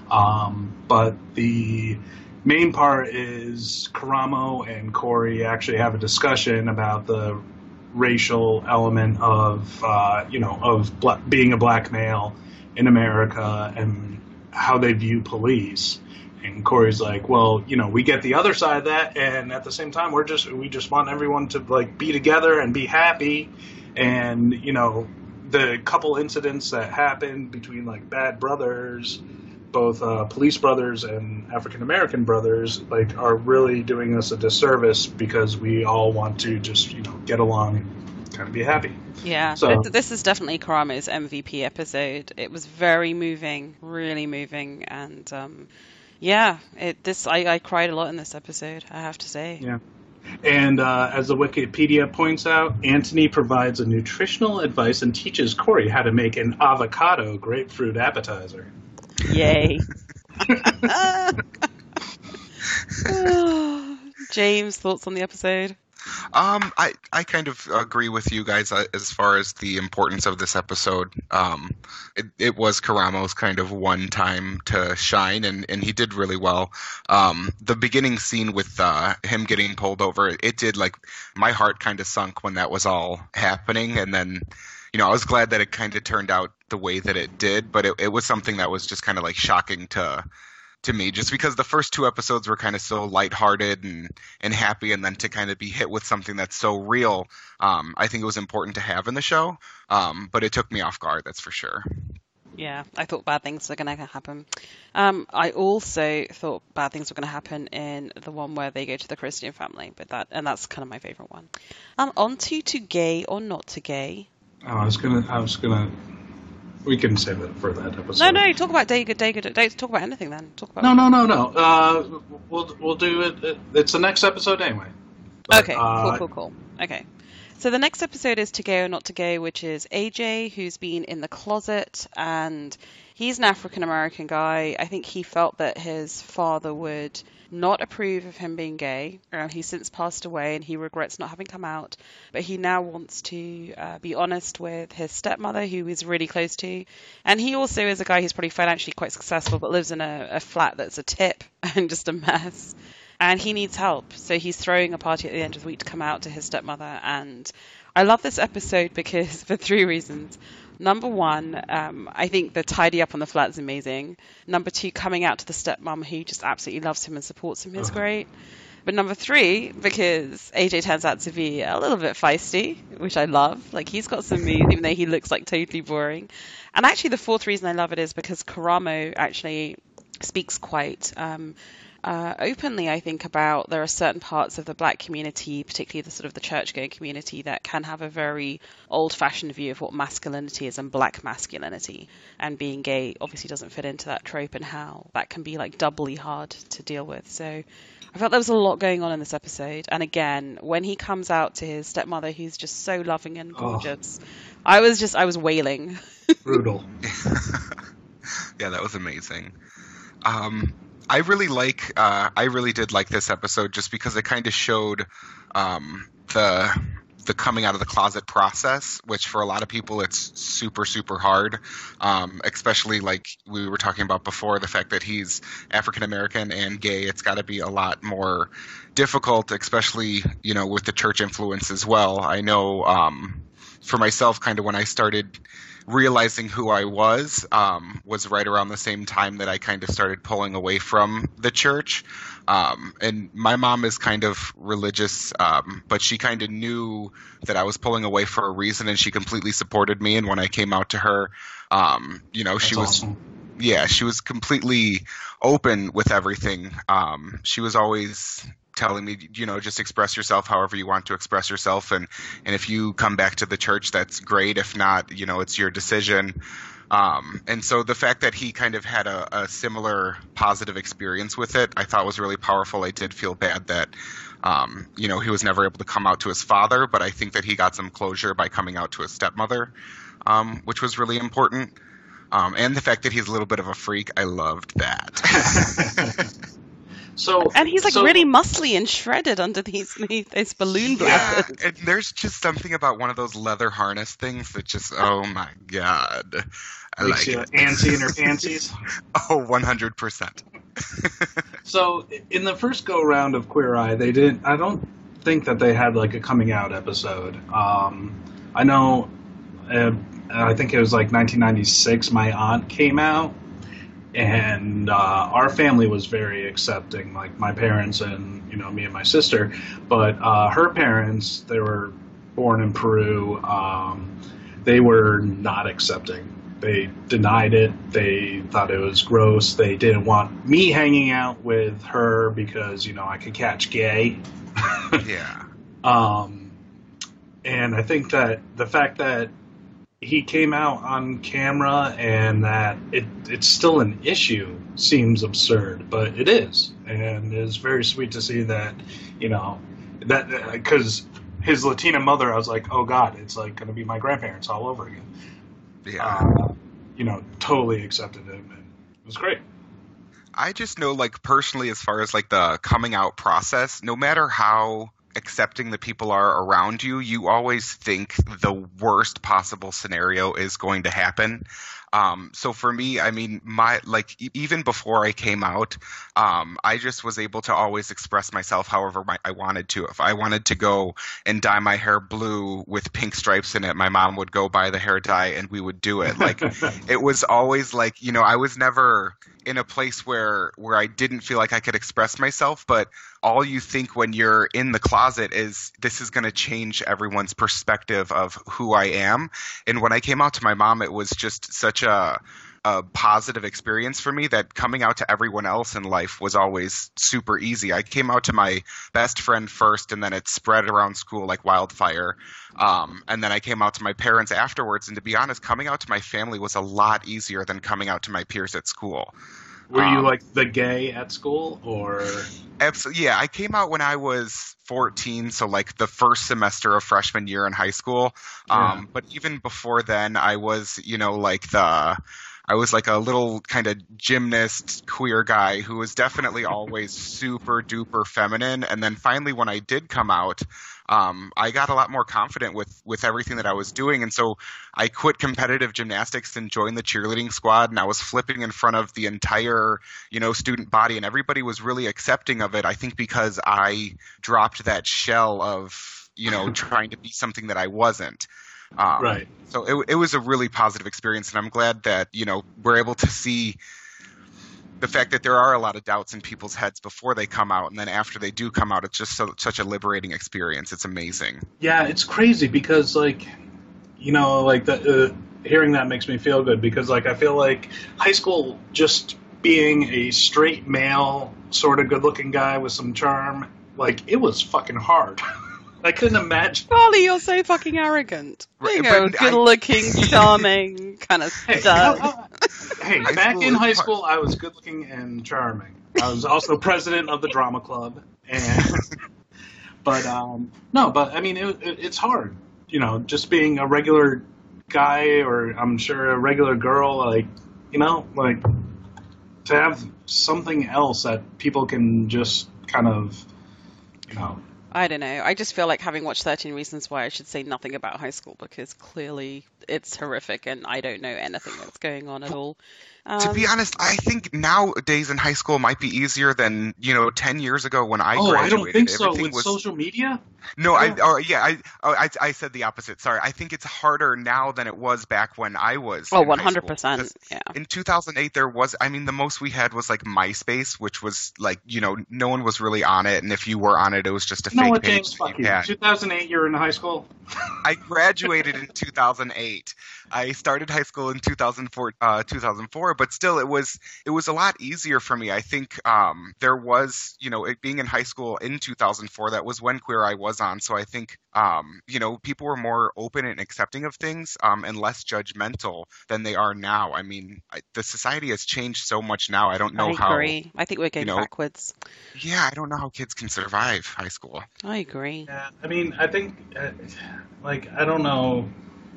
But the main part is Karamo and Corey actually have a discussion about the racial element of being a black male in America and how they view police. And Corey's like, well, we get the other side of that, and at the same time, we just want everyone to like be together and be happy. And the couple incidents that happened between like bad brothers, both police brothers and African American brothers, like are really doing us a disservice because we all want to just get along and kind of be happy. Yeah, So this is definitely Karamo's MVP episode. It was very moving, really moving, and yeah, I cried a lot in this episode, I have to say. yeah. And as the Wikipedia points out, Anthony provides a nutritional advice and teaches Corey how to make an avocado grapefruit appetizer. Yay. James, thoughts on the episode? I kind of agree with you guys as far as the importance of this episode. It was Karamo's kind of one time to shine, and he did really well. The beginning scene with him getting pulled over, it did, like, my heart kind of sunk when that was all happening, and then, you know, I was glad that it kind of turned out the way that it did, but it was something that was just kind of like shocking to me, just because the first two episodes were kind of so lighthearted and happy, and then to kind of be hit with something that's so real, I think it was important to have in the show, but it took me off guard, that's for sure. Yeah, I thought bad things were going to happen. I also thought bad things were going to happen in the one where they go to the Christian family, and that's kind of my favorite one. On to gay or not to gay. Oh, I was gonna. We can save it for that episode. No, talk about day good. Don't talk about anything then. Talk about No. We'll do it. It's the next episode anyway. But, okay, cool. Okay. So the next episode is To Gay or Not to Gay, which is AJ, who's been in the closet, and he's an African-American guy. I think he felt that his father would not approve of him being gay. He's since passed away, and he regrets not having come out. But he now wants to be honest with his stepmother, who he's really close to. And he also is a guy who's probably financially quite successful, but lives in a flat that's a tip and just a mess. And he needs help. So he's throwing a party at the end of the week to come out to his stepmother. And I love this episode because for three reasons. Number one, I think the tidy up on the flat is amazing. Number two, coming out to the stepmom who just absolutely loves him and supports him is great. But number three, because AJ turns out to be a little bit feisty, which I love. Like, he's got some moves, even though he looks like totally boring. And actually, the fourth reason I love it is because Karamo actually speaks quite openly, I think, about there are certain parts of the black community, particularly the sort of the church-going community, that can have a very old-fashioned view of what masculinity is and black masculinity. And being gay obviously doesn't fit into that trope, and how that can be like doubly hard to deal with. So I felt there was a lot going on in this episode. And again, when he comes out to his stepmother, who's just so loving and gorgeous, I was wailing. Brutal. Yeah, that was amazing. I really did like this episode just because it kind of showed the coming out of the closet process, which for a lot of people it's super, super hard, especially like we were talking about before, the fact that he's African American and gay. It's got to be a lot more difficult, especially, you know, with the church influence as well. I know for myself, kind of when I started realizing who I was right around the same time that I kind of started pulling away from the church. And my mom is kind of religious, but she kind of knew that I was pulling away for a reason, and she completely supported me. And when I came out to her, you know, she was awesome. Yeah, she was completely open with everything. She was always telling me, you know, just express yourself however you want to express yourself. And if you come back to the church, that's great. If not, you know, it's your decision. And so the fact that he kind of had a similar positive experience with it, I thought was really powerful. I did feel bad that, you know, he was never able to come out to his father, but I think that he got some closure by coming out to his stepmother, which was really important. And the fact that he's a little bit of a freak, I loved that. And he's like really muscly and shredded under these balloon blankets. Yeah, and there's just something about one of those leather harness things that just, oh my god, I like it. Antsy in her panties. Oh, 100%. So in the first go round of Queer Eye, I don't think that they had like a coming out episode. I know, I think it was like 1996. My aunt came out. And our family was very accepting, like my parents and, you know, me and my sister. But her parents, they were born in Peru. They were not accepting. They denied it. They thought it was gross. They didn't want me hanging out with her because, you know, I could catch gay. Yeah. And I think that the fact that he came out on camera and that it's still an issue seems absurd, but it is. And it's very sweet to see that, you know, that because his Latina mother, I was like, oh God, it's like going to be my grandparents all over again. Yeah. You know, totally accepted him, and it was great. I just know, like, personally, as far as like the coming out process, no matter how accepting the people are around you, you always think the worst possible scenario is going to happen. So for me, I mean, even before I came out, I just was able to always express myself however I wanted to. If I wanted to go and dye my hair blue with pink stripes in it, my mom would go buy the hair dye and we would do it. Like, it was always like, you know, I was never in a place where I didn't feel like I could express myself, but all you think when you're in the closet is this is going to change everyone's perspective of who I am. And when I came out to my mom, it was just such a positive experience for me that coming out to everyone else in life was always super easy. I came out to my best friend first, and then it spread around school like wildfire. And then I came out to my parents afterwards. And to be honest, coming out to my family was a lot easier than coming out to my peers at school. Were you like the gay at school, or? Absolutely. Yeah, I came out when I was 14, so like the first semester of freshman year in high school. Yeah. But even before then, I was, you know, I was like a little kind of gymnast queer guy who was definitely always super duper feminine. And then finally, when I did come out, I got a lot more confident with everything that I was doing. And so I quit competitive gymnastics and joined the cheerleading squad. And I was flipping in front of the entire, you know, student body, and everybody was really accepting of it. I think because I dropped that shell of, you know, trying to be something that I wasn't. Right. So it was a really positive experience, and I'm glad that, you know, we're able to see the fact that there are a lot of doubts in people's heads before they come out, and then after they do come out, it's just such a liberating experience. It's amazing. Yeah, it's crazy because, like, you know, like hearing that makes me feel good because, like, I feel like high school, just being a straight male, sort of good-looking guy with some charm, like, it was fucking hard. I couldn't imagine. Charlie, you're so fucking arrogant. You know, good-looking, charming kind of stuff. Hey, back in high school, I was good-looking and charming. I was also president of the drama club, but I mean, it's hard. You know, just being a regular guy, or I'm sure a regular girl, like, you know, like to have something else that people can just kind of, you know. I don't know. I just feel like, having watched 13 Reasons Why, I should say nothing about high school because clearly it's horrific and I don't know anything that's going on at all. To be honest, I think nowadays in high school might be easier than, you know, 10 years ago when I graduated. I don't think so. With social media? No, I said the opposite. Sorry. I think it's harder now than it was back when I was. Oh, 100%. Yeah. In 2008, the most we had was like MySpace, which was like, you know, no one was really on it. And if you were on it, it was just a fake page. James, fuck you. 2008, you were in high school? I graduated in 2008. I started high school in 2004, but still it was a lot easier for me. I think there was, you know, it being in high school in 2004, that was when Queer Eye was on. So I think, you know, people were more open and accepting of things and less judgmental than they are now. I mean, the society has changed so much now. I don't know how. I agree. I think we're going backwards. Yeah, I don't know how kids can survive high school. I agree. Yeah, I mean, I think, I don't know.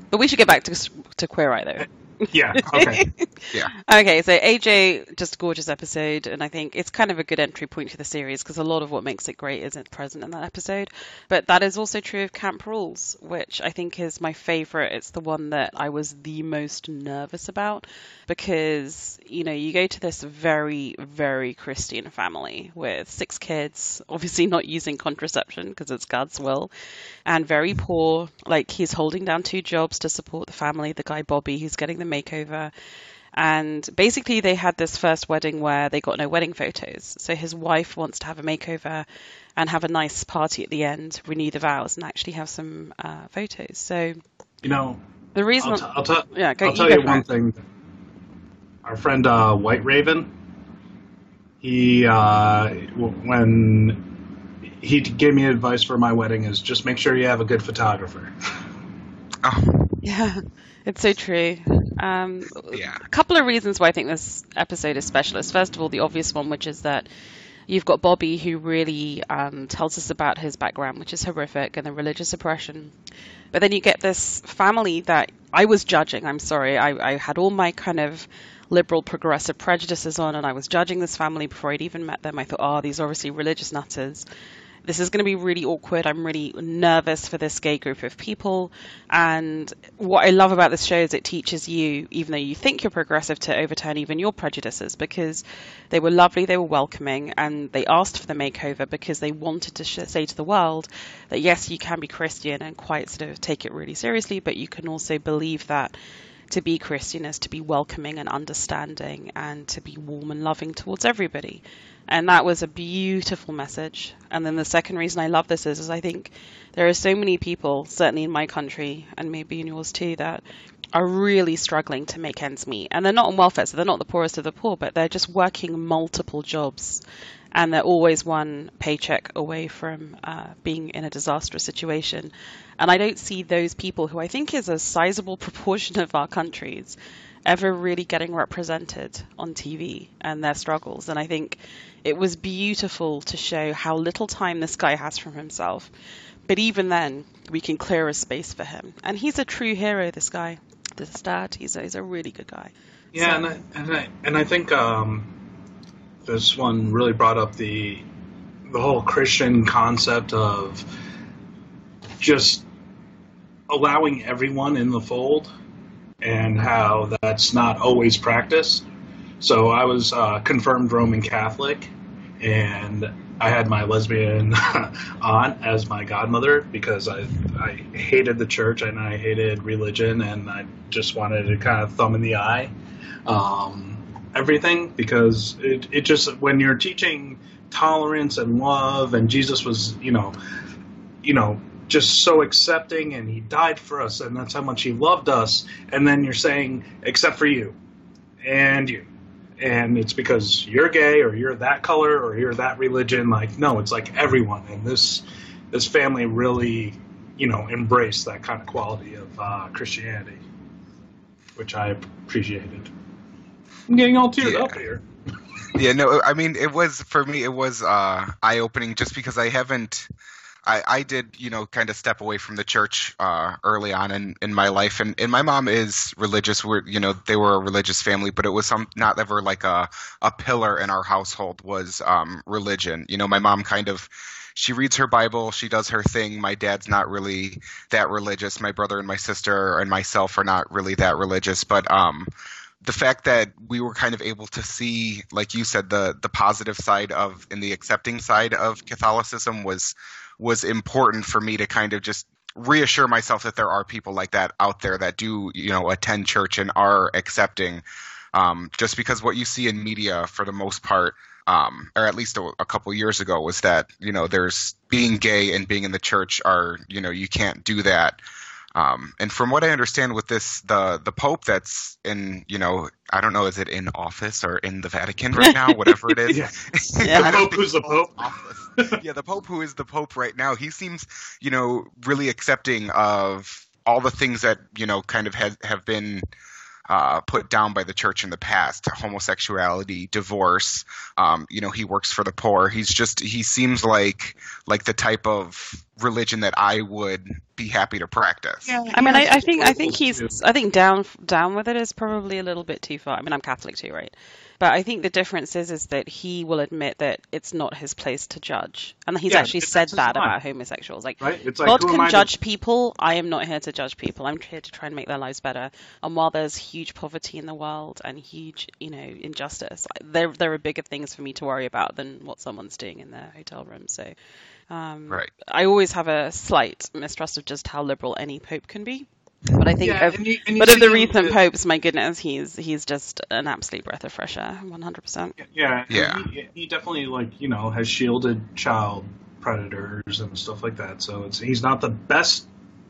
But we should get back to Queer Eye, though. Yeah, okay. Yeah. Okay, so AJ, just a gorgeous episode, and I think it's kind of a good entry point to the series because a lot of what makes it great isn't present in that episode. But that is also true of Camp Rules, which I think is my favorite. It's the one that I was the most nervous about because, you know, you go to this very, very Christian family with 6 kids, obviously not using contraception because it's God's will, and very poor. Like, he's holding down 2 jobs to support the family, the guy Bobby, who's getting the makeover. And basically they had this first wedding where they got no wedding photos. So his wife wants to have a makeover and have a nice party at the end, renew the vows, and actually have some photos. So, you know, the reason I'll tell you one thing. Our friend White Raven, he when he gave me advice for my wedding is just make sure you have a good photographer. Oh. Yeah. It's so true. A couple of reasons why I think this episode is specialist. First of all, the obvious one, which is that you've got Bobby, who really tells us about his background, which is horrific, and the religious oppression. But then you get this family that I was judging. I'm sorry. I had all my kind of liberal progressive prejudices on, and I was judging this family before I'd even met them. I thought, these are obviously religious nutters. this is going to be really awkward. I'm really nervous for this gay group of people. And what I love about this show is it teaches you, even though you think you're progressive, to overturn even your prejudices, because they were lovely, they were welcoming, and they asked for the makeover because they wanted to say to the world that yes, you can be Christian and quite sort of take it really seriously, but you can also believe that to be Christian is to be welcoming and understanding and to be warm and loving towards everybody. And that was a beautiful message. And then the second reason I love this is I think there are so many people, certainly in my country and maybe in yours too, that are really struggling to make ends meet. And they're not on welfare, so they're not the poorest of the poor, but they're just working multiple jobs. And they're always one paycheck away from being in a disastrous situation. And I don't see those people, who I think is a sizable proportion of our countries, ever really getting represented on TV and their struggles. And I think it was beautiful to show how little time this guy has from himself. But even then, we can clear a space for him. And he's a true hero, this guy. This dad, he's a really good guy. Yeah, so. and I think this one really brought up the whole Christian concept of just allowing everyone in the fold, and how that's not always practiced. So I was confirmed Roman Catholic, and I had my lesbian aunt as my godmother because I hated the church and I hated religion, and I just wanted to kind of thumb in the eye everything, because it just, when you're teaching tolerance and love, and Jesus was, you know, just so accepting, and he died for us, and that's how much he loved us, and then you're saying, except for you, and you, and it's because you're gay, or you're that color, or you're that religion. Like, no, it's like everyone, and this family really, you know, embraced that kind of quality of Christianity, which I appreciated. I'm getting all teared up here. Yeah, no, I mean, it was, for me, it was eye-opening, just because I did, you know, kind of step away from the church early on in my life, and my mom is religious. They were a religious family, but it was not ever like a pillar in our household was religion. You know, my mom she reads her Bible, she does her thing. My dad's not really that religious. My brother and my sister and myself are not really that religious, but the fact that we were kind of able to see, like you said, the positive side of, and the accepting side of Catholicism was important for me to kind of just reassure myself that there are people like that out there that do, you know, attend church and are accepting. Just because what you see in media for the most part, or at least a couple years ago, was that, you know, there's being gay and being in the church are, you know, you can't do that. And from what I understand with this, the Pope that's in, you know, I don't know, is it in office or in the Vatican right now, whatever it is. Yeah. The Pope who's the Pope. Yeah, the Pope who is the Pope right now. He seems, you know, really accepting of all the things that, you know, kind of have been put down by the church in the past: homosexuality, divorce. You know, he works for the poor. He seems like the type of religion that I would be happy to practice. Yeah, I mean, I think down with it is probably a little bit too far. I mean, I'm Catholic too, right? But I think the difference is that he will admit that it's not his place to judge. And he's actually said that about homosexuals. Like, right? It's like, God can judge people. I am not here to judge people. I'm here to try and make their lives better. And while there's huge poverty in the world and huge, you know, injustice, there are bigger things for me to worry about than what someone's doing in their hotel room. So right. I always have a slight mistrust of just how liberal any pope can be. But I think, of the recent popes, my goodness, he's just an absolute breath of fresh air, 100%. Yeah. He definitely, like, you know, has shielded child predators and stuff like that. So he's not the best.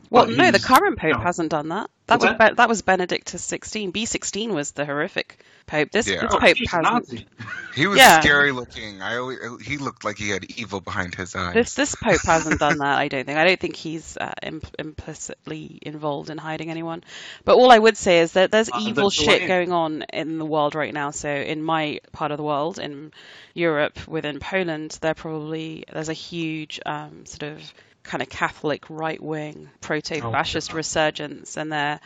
Well, no, the current pope hasn't done that. That was Benedict XVI. B16 was the horrific pope. This pope hasn't. He was scary looking. He looked like he had evil behind his eyes. This pope hasn't done that. I don't think he's implicitly involved in hiding anyone. But all I would say is that there's evil shit going on in the world right now. So in my part of the world, in Europe, within Poland, there's a huge sort of kind of Catholic right-wing proto-fascist resurgence, and they're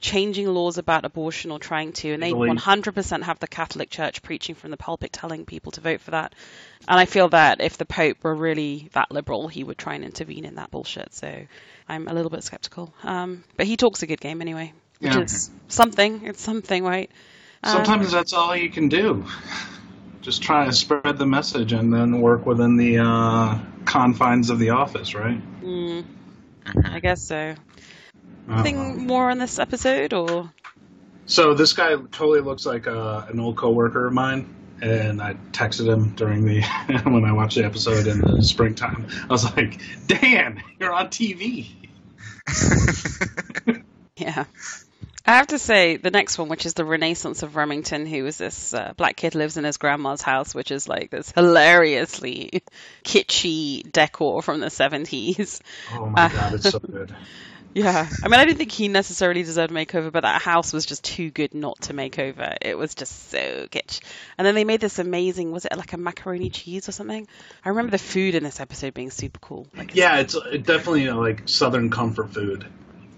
changing laws about abortion or trying to, and they 100% have the Catholic Church preaching from the pulpit telling people to vote for that. And I feel that if the Pope were really that liberal, he would try and intervene in that bullshit. So I'm a little bit skeptical. But he talks a good game anyway, which is something. It's something, right? Sometimes that's all you can do. Just try to spread the message and then work within the confines of the office, right? I guess so. Anything more on this episode, or? So this guy totally looks like an old coworker of mine, and I texted him during the when I watched the episode in the springtime. I was like, "Dan, you're on TV." Yeah. I have to say, the next one, which is the Renaissance of Remington, who is this black kid lives in his grandma's house, which is like this hilariously kitschy decor from the 70s. Oh my God, it's so good. Yeah. I mean, I didn't think he necessarily deserved a makeover, but that house was just too good not to make over. It was just so kitsch. And then they made this amazing, was it like a macaroni cheese or something? I remember the food in this episode being super cool. Like, it's definitely like Southern comfort food.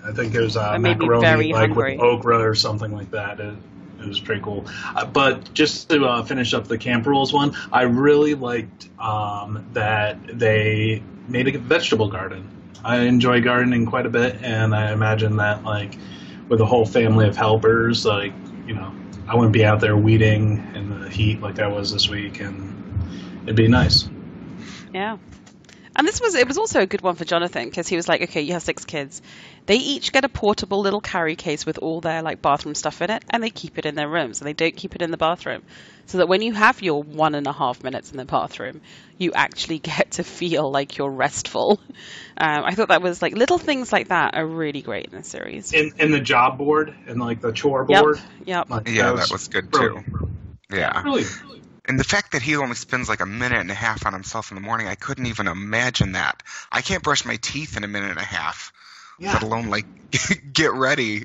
I think it was macaroni like with okra or something like that. It was pretty cool. But just to finish up the Camp Rules one, I really liked that they made a vegetable garden. I enjoy gardening quite a bit, and I imagine that like with a whole family of helpers, like, you know, I wouldn't be out there weeding in the heat like I was this week, and it'd be nice. Yeah. And it was also a good one for Jonathan, because he was like, okay, you have 6 kids. They each get a portable little carry case with all their like bathroom stuff in it, and they keep it in their rooms, and they don't keep it in the bathroom. So that when you have your 1.5 minutes in the bathroom, you actually get to feel like you're restful. I thought that was like little things like that are really great in the series. In the job board and like the chore board. Yep. Like, that was good too. Yeah. Really. And the fact that he only spends like 1.5 minutes on himself in the morning, I couldn't even imagine that. I can't brush my teeth in 1.5 minutes, let alone like get ready.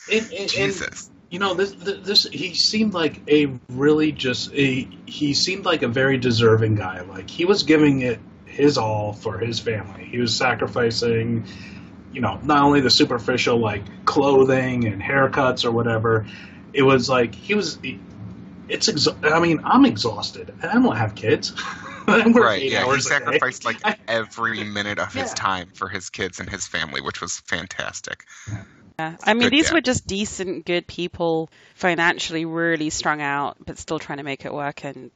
Jesus. You know, this he seemed like he seemed like a very deserving guy. Like, he was giving it his all for his family. He was sacrificing, you know, not only the superficial like clothing and haircuts or whatever. It was like I'm exhausted. I don't have kids. Right, he sacrificed like every minute of his time for his kids and his family, which was fantastic. Yeah. I mean, these were just decent, good people, financially really strung out, but still trying to make it work. And,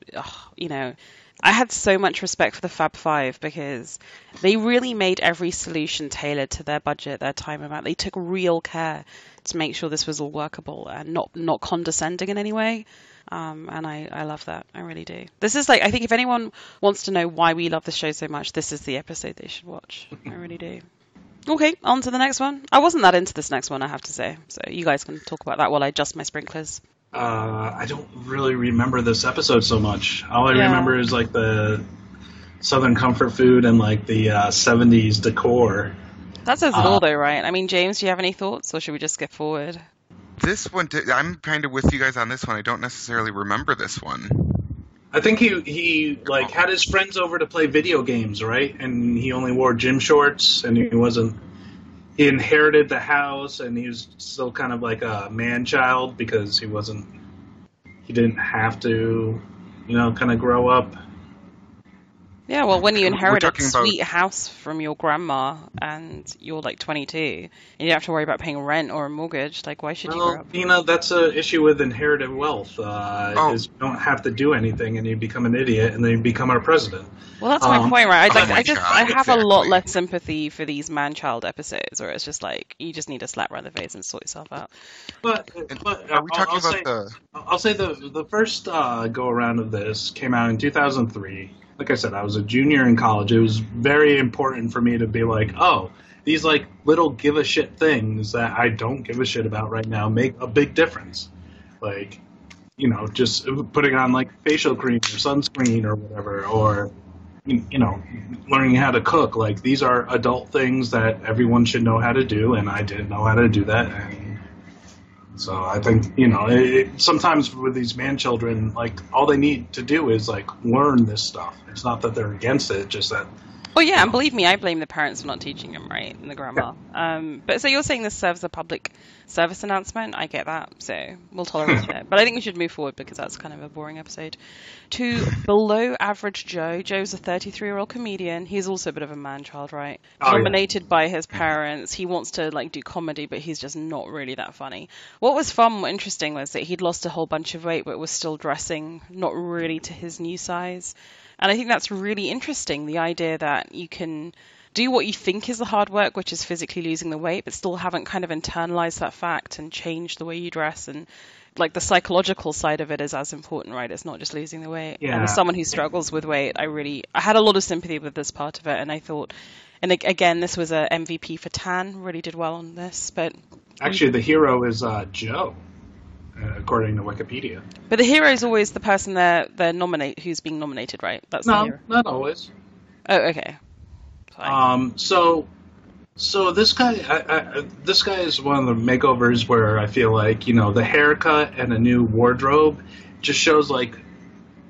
you know, I had so much respect for the Fab Five, because they really made every solution tailored to their budget, their time amount. They took real care to make sure this was all workable and not condescending in any way. And I love that. I really do. This is like, I think if anyone wants to know why we love the show so much, this is the episode they should watch. I really do. Okay, on to the next one. I wasn't that into this next one, I have to say. So you guys can talk about that while I adjust my sprinklers. I don't really remember this episode so much. All I remember is like the Southern comfort food and like the 70s decor. That says it all though, right? I mean, James, do you have any thoughts, or should we just skip forward? This one, I'm kind of with you guys on this one. I don't necessarily remember this one. I think he like had his friends over to play video games, right? And he only wore gym shorts, and he inherited the house, and he was still kind of like a man-child because he didn't have to, you know, kind of grow up. Yeah, well, when you inherit a sweet house from your grandma and you're like 22, and you don't have to worry about paying rent or a mortgage, like, why should you grow up? You know, that's an issue with inherited wealth. Is you don't have to do anything, and you become an idiot, and then you become our president. Well, that's my point, right? I have a lot less sympathy for these man-child episodes, where it's just like, you just need to slap around the face and sort yourself out. But are we talking about I'll say the first go-around of this came out in 2003. Like I said, I was a junior in college. It was very important for me to be like, oh, these like little give a shit things that I don't give a shit about right now make a big difference. Like, you know, just putting on like facial cream or sunscreen or whatever, or, you know, learning how to cook. Like, these are adult things that everyone should know how to do, and I didn't know how to do that. And so I think, you know, sometimes with these man children, like, all they need to do is like learn this stuff. It's not that they're against it, just that. Well, yeah, and believe me, I blame the parents for not teaching him, right, and the grandma. But so you're saying this serves a public service announcement? I get that, so we'll tolerate it. But I think we should move forward because that's kind of a boring episode. To Below Average Joe. Joe's a 33-year-old comedian. He's also a bit of a man-child, right? Nominated by his parents. He wants to do comedy, but he's just not really that funny. What was fun, what interesting was that he'd lost a whole bunch of weight, but was still dressing not really to his new size. And I think that's really interesting, the idea that you can do what you think is the hard work, which is physically losing the weight, but still haven't kind of internalized that fact and changed the way you dress. And the psychological side of it is as important, right? It's not just losing the weight. Yeah. And as someone who struggles with weight, I had a lot of sympathy with this part of it. And I thought, and again, this was a MVP for Tan, really did well on this. But actually, the hero is Joe. According to Wikipedia. But the hero is always the person who's being nominated, right? That's the hero. Not always. Oh, okay. Fine. So this guy, this guy is one of the makeovers where I feel like the haircut and a new wardrobe just shows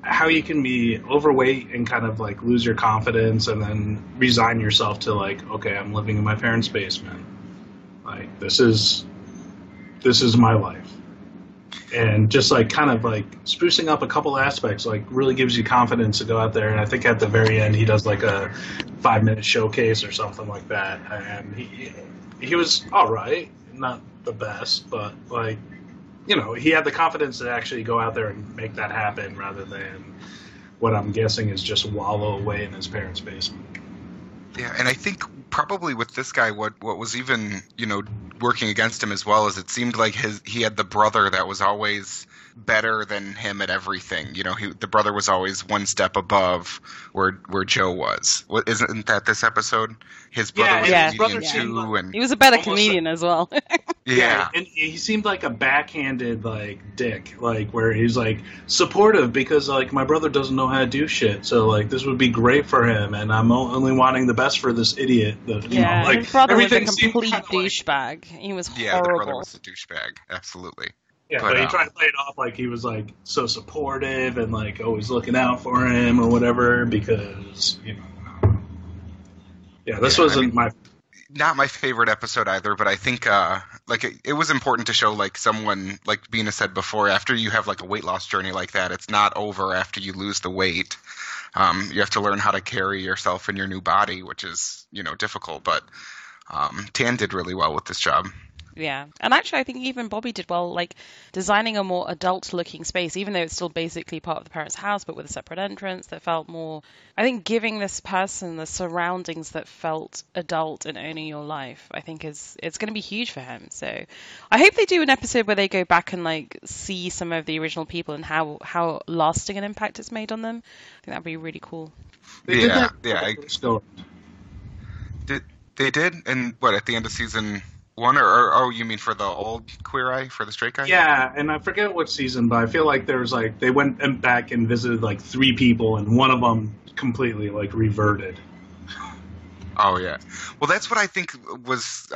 how you can be overweight and kind of lose your confidence and then resign yourself to okay, I'm living in my parents' basement. This is my life. And just kind of sprucing up a couple aspects really gives you confidence to go out there. And I think at the very end he does a 5-minute showcase or something like that. And he was all right, not the best, but he had the confidence to actually go out there and make that happen rather than what I'm guessing is just wallow away in his parents' basement. Yeah, and I think probably with this guy, what was even working against him as well is it seemed like he had the brother that was always better than him at everything. The brother was always one step above where Joe was. Isn't that this episode? His brother was a comedian too, and he was a better comedian as well. Yeah, and he seemed like a backhanded dick, where he's supportive because my brother doesn't know how to do shit, so this would be great for him, and I'm only wanting the best for this idiot. His brother was a complete douchebag. He was horrible. Yeah, the brother was a douchebag, absolutely. Yeah, but he tried to play it off like he was so supportive and always looking out for him or whatever because this wasn't not my favorite episode either, but I think it was important to show someone like Bina said before, after you have a weight loss journey like that, it's not over after you lose the weight. You have to learn how to carry yourself in your new body, which is difficult, but Tan did really well with this job. Yeah. And actually, I think even Bobby did well, designing a more adult-looking space, even though it's still basically part of the parents' house, but with a separate entrance that felt more, I think, giving this person the surroundings that felt adult and owning your life, I think it's going to be huge for him. So I hope they do an episode where they go back and, see some of the original people and how lasting an impact it's made on them. I think that'd be really cool. They did? And what, at the end of season 1, or you mean for the old Queer Eye, for the straight guy? Yeah, and I forget what season, but I feel like there was they went back and visited 3 people, and one of them completely reverted. Oh yeah, well that's what I think was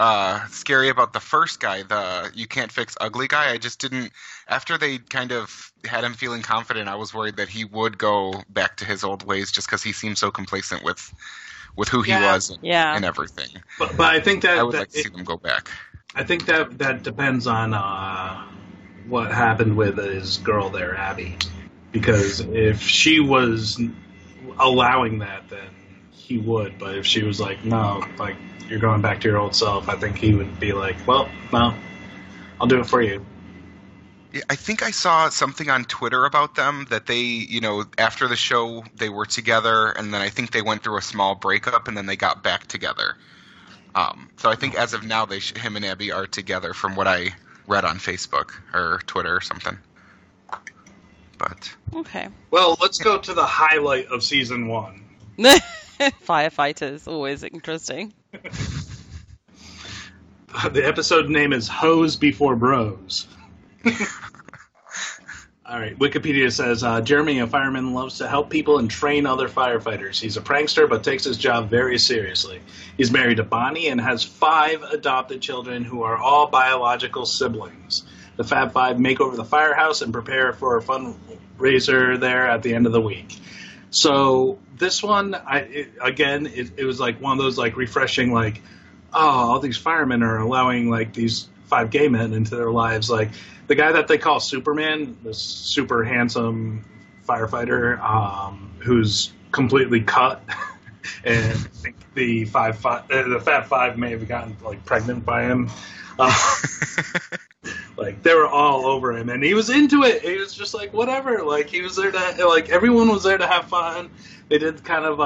scary about the first guy, the you can't fix ugly guy. I just didn't. After they kind of had him feeling confident, I was worried that he would go back to his old ways, just because he seemed so complacent with who he was and everything. But I think that I would like to see them go back. I think that depends on what happened with his girl there, Abby. Because if she was allowing that, then he would. But if she was no, you're going back to your old self, I think he would be well, no, I'll do it for you. Yeah, I think I saw something on Twitter about them that they, after the show they were together, and then I think they went through a small breakup, and then they got back together. So I think as of now, him and Abby are together, from what I read on Facebook or Twitter or something. But okay. Well, let's go to the highlight of season 1. Firefighters, always interesting. The episode name is Hoes Before Bros. All right, Wikipedia says, Jeremy, a fireman, loves to help people and train other firefighters. He's a prankster, but takes his job very seriously. He's married to Bonnie and has 5 adopted children who are all biological siblings. The Fab Five make over the firehouse and prepare for a fundraiser there at the end of the week. So this one, it was like one of those like refreshing, like, oh, all these firemen are allowing like these 5 gay men into their lives. Like the guy that they call Superman, this super handsome firefighter, who's completely cut, and I think the Fab Five may have gotten like pregnant by him. Like they were all over him, and he was into it. He was just like whatever. Like he was there to like everyone was there to have fun. They did kind of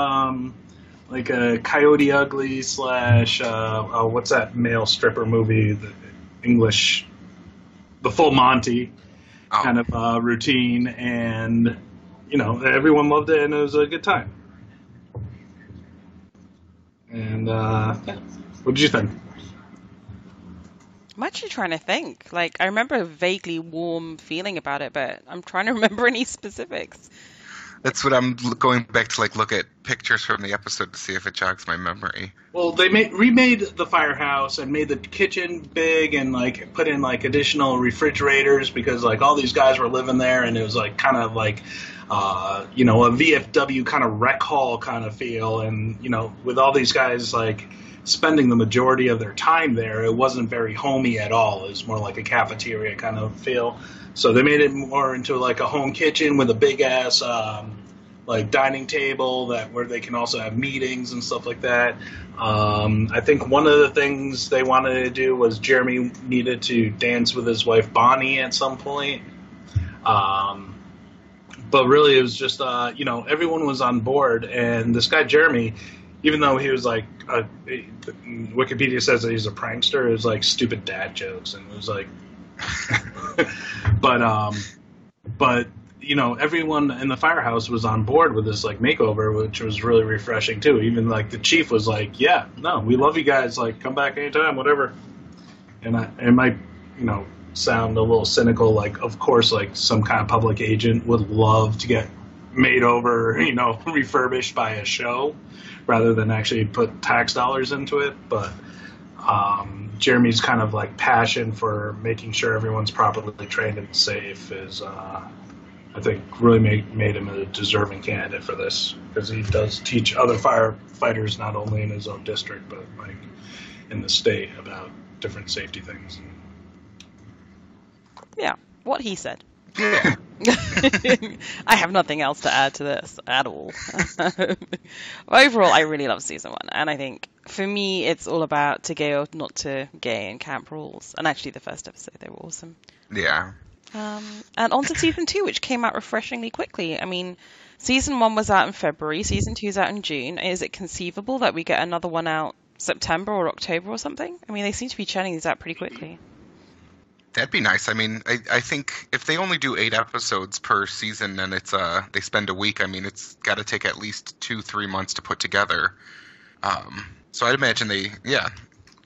like a Coyote Ugly / what's that male stripper movie? The English, The Full Monty kind of routine, and everyone loved it, and it was a good time. And what did you think? I'm actually trying to think. Like, I remember a vaguely warm feeling about it, but I'm trying to remember any specifics. That's what I'm going back to, like, look at pictures from the episode to see if it jogs my memory. Well, they remade the firehouse and made the kitchen big and, like, put in, like, additional refrigerators because, like, all these guys were living there, and it was, like, kind of like, a VFW kind of rec hall kind of feel. And, with all these guys, like, spending the majority of their time there, it wasn't very homey at all. It was more like a cafeteria kind of feel. So they made it more into like a home kitchen with a big ass like dining table where they can also have meetings and stuff like that. I think one of the things they wanted to do was Jeremy needed to dance with his wife Bonnie at some point. But really it was just everyone was on board, and this guy Jeremy, even though he was like, Wikipedia says that he's a prankster, it was like stupid dad jokes, and it was like, but everyone in the firehouse was on board with this like makeover, which was really refreshing too. Even like the chief was like, yeah, no, we love you guys, like come back anytime, whatever. And it might, sound a little cynical, like of course, like some kind of public agent would love to get made over, refurbished by a show, rather than actually put tax dollars into it. But Jeremy's kind of like passion for making sure everyone's properly trained and safe is, I think, really made him a deserving candidate for this, because he does teach other firefighters not only in his own district but like in the state about different safety things. Yeah, what he said. Yeah. I have nothing else to add to this at all. Overall, I really love season 1, and I think for me it's all about to gay or not to gay and camp rules. And actually the first episode, they were awesome. Yeah. And on to season 2, which came out refreshingly quickly. I mean, season 1 was out in February, season 2 is out in June. Is it conceivable that we get another one out September or October or something? I mean, they seem to be churning these out pretty quickly. That'd be nice. I mean, I think if they only do 8 episodes per season and it's they spend a week, I mean, it's got to take at least 2-3 months to put together. So I'd imagine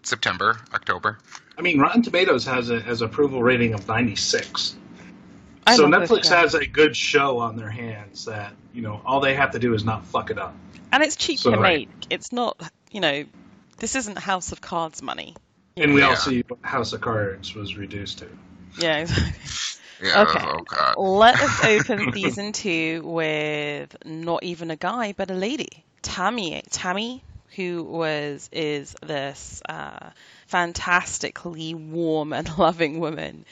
September, October. I mean, Rotten Tomatoes has an approval rating of 96. So Netflix has a good show on their hands that, all they have to do is not fuck it up. And it's cheap to make. It's not, this isn't House of Cards money. And we all see what House of Cards was reduced to. Yeah, exactly. Yeah, okay. Oh God. Let us open season 2 with not even a guy, but a lady. Tammy, who is this fantastically warm and loving woman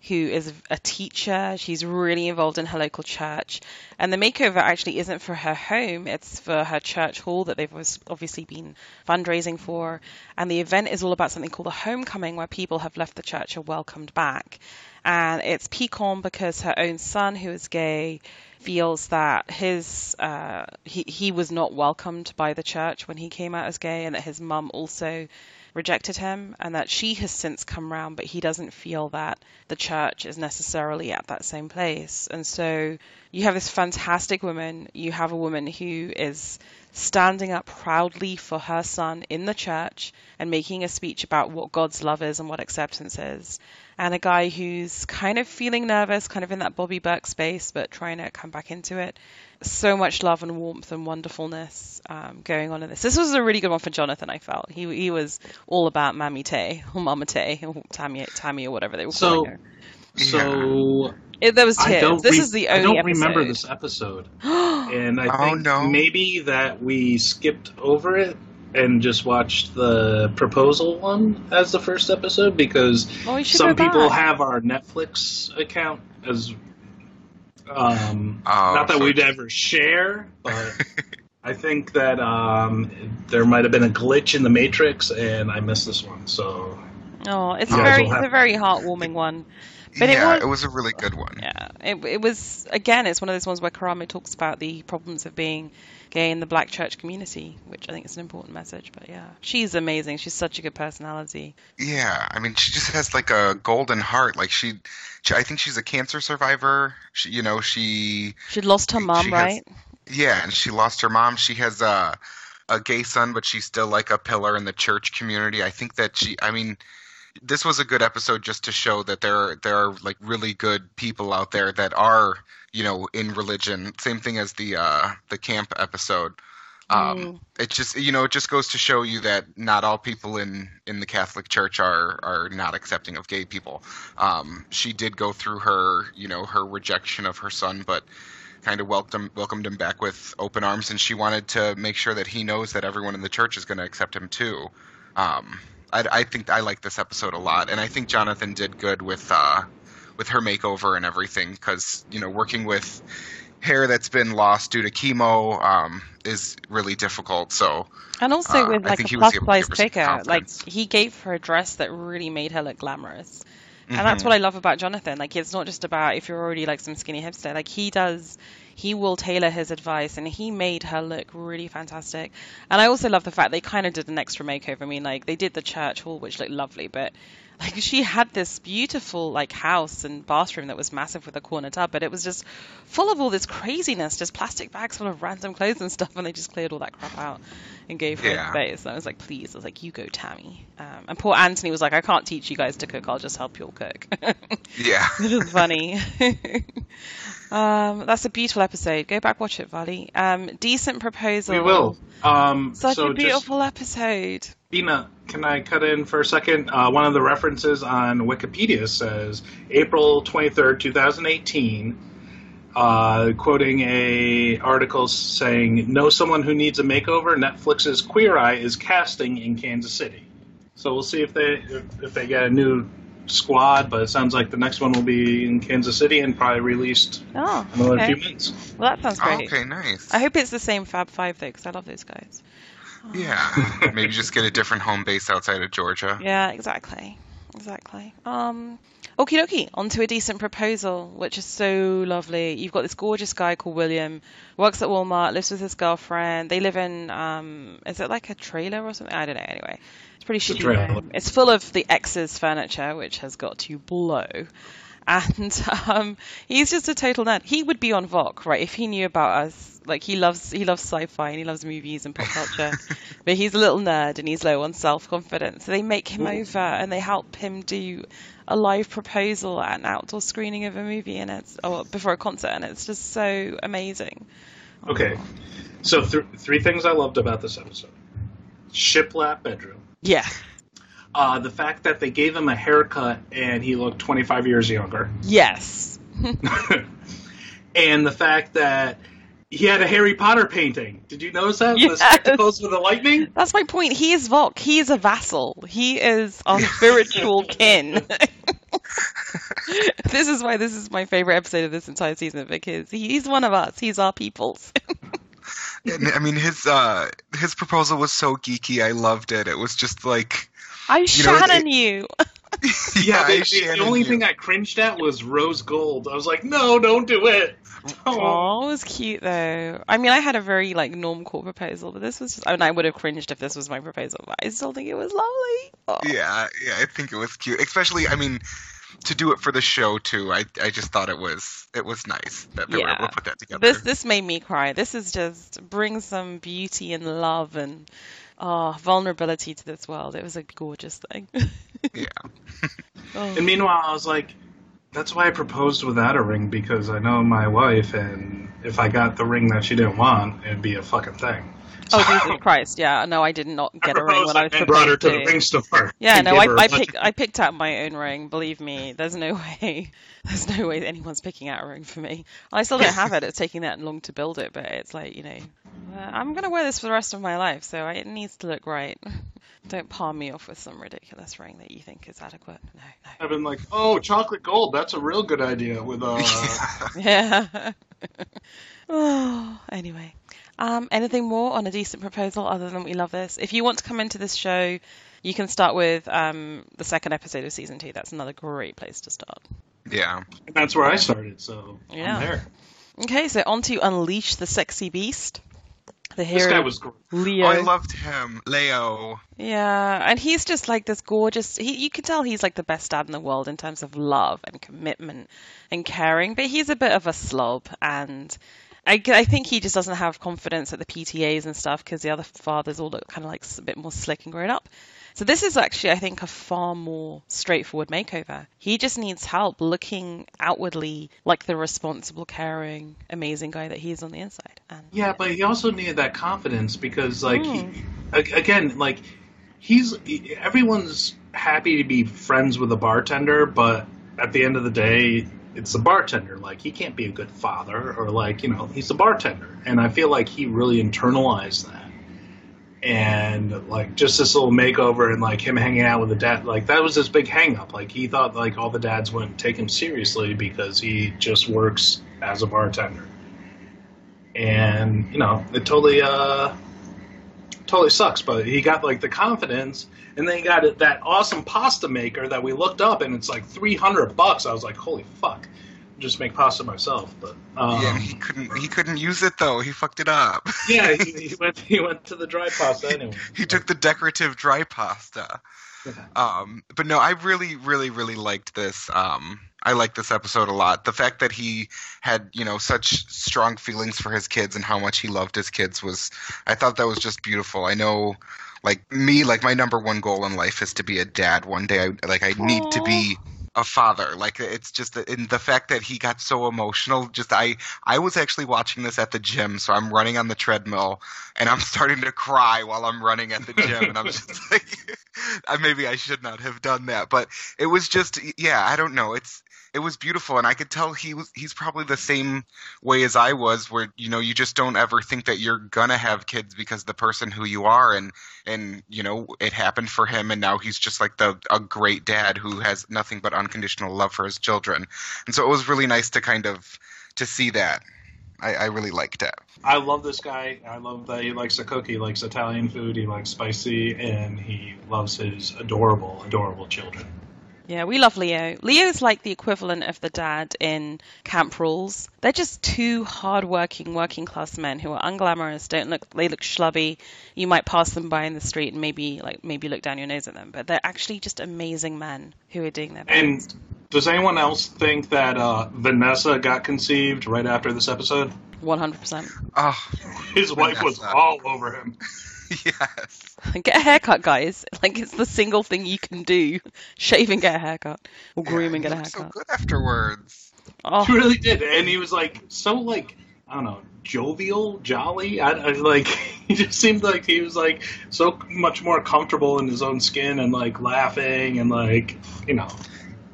who is a teacher. She's really involved in her local church. And the makeover actually isn't for her home. It's for her church hall that they've obviously been fundraising for. And the event is all about something called a homecoming, where people have left the church are welcomed back. And it's piquant because her own son, who is gay, feels that he was not welcomed by the church when he came out as gay, and that his mum also rejected him, and that she has since come round, but he doesn't feel that the church is necessarily at that same place. And so you have this fantastic woman, you have a woman who is standing up proudly for her son in the church and making a speech about what God's love is and what acceptance is, and a guy who's kind of feeling nervous, kind of in that Bobby Burke space, but trying to come back into it. So much love and warmth and wonderfulness going on in this. This was a really good one for Jonathan, I felt. He was all about Mammy Tay, or Mama Tay, or Tammy, or whatever they were calling her. So there was tears. This is the only episode. I don't remember this episode. And I think maybe that we skipped over it and just watched the proposal one as the first episode, because some people have our Netflix account as not that we'd ever share, but I think that there might have been a glitch in the Matrix, and I missed this one. So, it's a very heartwarming one. But it was a really good one. Yeah, it was, again, it's one of those ones where Karamo talks about the problems of being gay in the black church community, which I think is an important message. But yeah, she's amazing. She's such a good personality. Yeah, I mean, she just has like a golden heart. Like I think she's a cancer survivor. She lost her mom, right? Yeah, and she lost her mom. She has a gay son, but she's still like a pillar in the church community. I think that this was a good episode just to show that there are like really good people out there that are, in religion. Same thing as the camp episode. It just goes to show you that not all people in the Catholic Church are not accepting of gay people. She did go through her rejection of her son, but kind of welcomed him back with open arms, and she wanted to make sure that he knows that everyone in the church is going to accept him too. I think I like this episode a lot, and I think Jonathan did good with her makeover and everything, because working with hair that's been lost due to chemo is really difficult. So, and also with like a plus size figure, like he gave her a dress that really made her look glamorous. And that's what I love about Jonathan. Like, it's not just about if you're already like some skinny hipster. Like, he will tailor his advice, and he made her look really fantastic. And I also love the fact they kind of did an extra makeover. I mean, like, they did the church hall, which looked lovely, but like she had this beautiful like house and bathroom that was massive with a corner tub, but it was just full of all this craziness, just plastic bags full of random clothes and stuff, and they just cleared all that crap out and gave her space. And I was like, please, I was like, you go, Tammy. And poor Anthony was like, I can't teach you guys to cook, I'll just help you all cook. Yeah. It was funny. That's a beautiful episode. Go back, watch it, Varley. Decent proposal. We will. Such a beautiful episode. Bina, can I cut in for a second? One of the references on Wikipedia says April 23rd, 2018, quoting a article saying, "Know someone who needs a makeover? Netflix's Queer Eye is casting in Kansas City." So we'll see if they get a new squad, but it sounds like the next one will be in Kansas City and probably released in another few months. Well, that sounds great. Okay, nice. I hope it's the same Fab Five though, because I love those guys. Yeah, maybe just get a different home base outside of Georgia. Yeah, exactly. Okie dokie, on to a decent proposal, which is so lovely. You've got this gorgeous guy called William, works at Walmart, lives with his girlfriend. They live in, is it like a trailer or something? I don't know, anyway. It's pretty shitty. It's full of the ex's furniture, which has got to blow. And he's just a total nerd. He would be on Vogue, right, if he knew about us. Like, he loves sci-fi and he loves movies and pop culture. But he's a little nerd and he's low on self-confidence. So they make him over and they help him do a live proposal at an outdoor screening of a movie, and before a concert, and it's just so amazing. Okay. So three things I loved about this episode. Shiplap bedroom. Yeah. The fact that they gave him a haircut and he looked 25 years younger. Yes. And the fact that he had a Harry Potter painting. Did you notice that? Yes. The spectacles with the lightning? That's my point. He is Vok. He is a vassal. He is our spiritual kin. This is why this is my favorite episode of this entire season, because he's one of us. He's our peoples. I mean, his proposal was so geeky. I loved it. It was just like... I Shannon you. Yeah, the only thing I cringed at was rose gold. I was like, no, don't do it. Oh, it was cute though. I mean, I had a very like normcore proposal, but this was just, I mean, I would have cringed if this was my proposal, but I still think it was lovely. Oh. Yeah, I think it was cute. Especially, I mean, to do it for the show too. I just thought it was nice that they were able to put that together. This made me cry. This is just brings some beauty and love and vulnerability to this world. It was a gorgeous thing. Yeah. And meanwhile, I was like, that's why I proposed without a ring, because I know my wife, and if I got the ring that she didn't want, it'd be a fucking thing. So, Oh, Jesus Christ! Yeah, no, I did not get a ring when I was and brought her to the prepared ring store. Yeah, no, I I picked out my own ring. Believe me, there's no way anyone's picking out a ring for me. I still don't have it. It's taking that long to build it, but it's like, I'm gonna wear this for the rest of my life, so it needs to look right. Don't palm me off with some ridiculous ring that you think is adequate. No. I've been like, oh, chocolate gold. That's a real good idea. With Yeah. Oh, anyway. Anything more on a decent proposal other than we love this? If you want to come into this show, you can start with the second episode of season 2. That's another great place to start. Yeah. And that's where I started, so I'm there. Okay, so on to Unleash the Sexy Beast. The hero, this guy was great. Leo. Oh, I loved him. Leo. Yeah, and he's just like this gorgeous... you can tell he's like the best dad in the world in terms of love and commitment and caring, but he's a bit of a slob, and... I think he just doesn't have confidence at the PTAs and stuff because the other fathers all look kind of like a bit more slick and grown up. So this is actually, I think, a far more straightforward makeover. He just needs help looking outwardly like the responsible, caring, amazing guy that he is on the inside. And, yeah, but he also needed that confidence because, like, everyone's happy to be friends with a bartender, but at the end of the day, it's a bartender. Like, he can't be a good father or, like, he's a bartender. And I feel like he really internalized that. And, like, just this little makeover and, like, him hanging out with the dad, like, that was his big hang-up. Like, he thought, like, all the dads wouldn't take him seriously because he just works as a bartender. And, it totally sucks. But he got, like, the confidence, and then he got that awesome pasta maker that we looked up, and it's, like, $300. I was like, holy fuck. Just make pasta myself, but yeah, he couldn't use it though. He fucked it up. Yeah, he went to the dry pasta anyway. He took the decorative dry pasta. Yeah. But no, I really, really, really liked this. I liked this episode a lot. The fact that he had, such strong feelings for his kids and how much he loved his kids I thought that was just beautiful. I know, like me, like my number one goal in life is to be a dad one day. I need to be a father. Like, it's just in the fact that he got so emotional. Just I was actually watching this at the gym, so I'm running on the treadmill and I'm starting to cry while I'm running at the gym, and I'm just like, maybe I should not have done that, but it was just, yeah, I don't know. It was beautiful, and I could tell he's probably the same way as I was, where you just don't ever think that you're gonna have kids because the person who you are, and it happened for him, and now he's just like a great dad who has nothing but unconditional love for his children, and so it was really nice to see that. I really liked it. I love this guy. I love that he likes to cook. He likes Italian food. He likes spicy, and he loves his adorable, adorable children. Yeah, we love Leo. Leo's like the equivalent of the dad in Camp Rules. They're just two hard-working, working-class men who are unglamorous. They look schlubby. You might pass them by in the street and maybe look down your nose at them, but they're actually just amazing men who are doing their best. And does anyone else think that Vanessa got conceived right after this episode? 100%. Oh, his wife was all over him. Yes. Get a haircut, guys. Like, it's the single thing you can do. Shave and get a haircut. Or groom and get a haircut. So good afterwards. Oh. He really did. And he was like, so like, I don't know, jovial, jolly. I like, he just seemed like he was like so much more comfortable in his own skin and like laughing and like,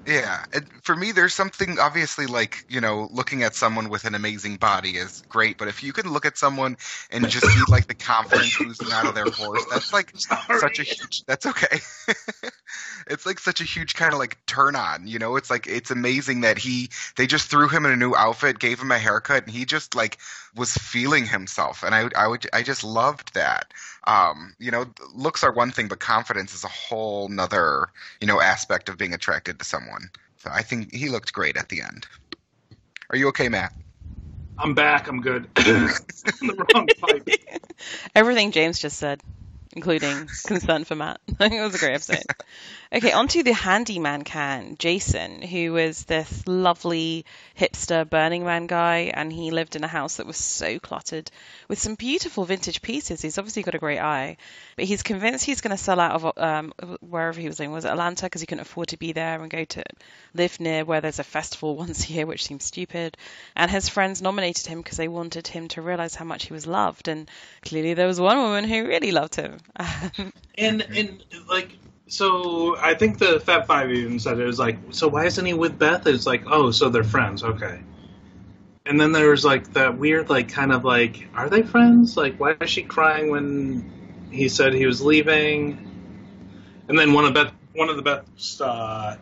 Yeah, for me, there's something, obviously, like, looking at someone with an amazing body is great, but if you can look at someone and just see, like, the confidence oozing out of their horse, that's, like, such a huge, that's okay. It's, like, such a huge kind of, like, turn on, It's, like, it's amazing that they just threw him in a new outfit, gave him a haircut, and he just, like, was feeling himself, and I just loved that. Looks are one thing, but confidence is a whole nother, aspect of being attracted to someone. So I think he looked great at the end. Are you okay, Matt? I'm back. I'm good. On the wrong pipe. Everything James just said. including concern for Matt. I think it was a great episode. Okay, on to the handyman Jason, who was this lovely hipster Burning Man guy, and he lived in a house that was so cluttered with some beautiful vintage pieces. He's obviously got a great eye, but he's convinced he's going to sell out of wherever he was living. Was it Atlanta? Because he couldn't afford to be there, and go to live near where there's a festival once a year, which seems stupid. And his friends nominated him because they wanted him to realize how much he was loved, and clearly there was one woman who really loved him. and like, so I think the Fab Five even said it was like, so why isn't he with Beth? It's like, oh, so they're friends, okay. And then there was like that weird, like, kind of like, are they friends? Like, why is she crying when he said he was leaving? And then one of the best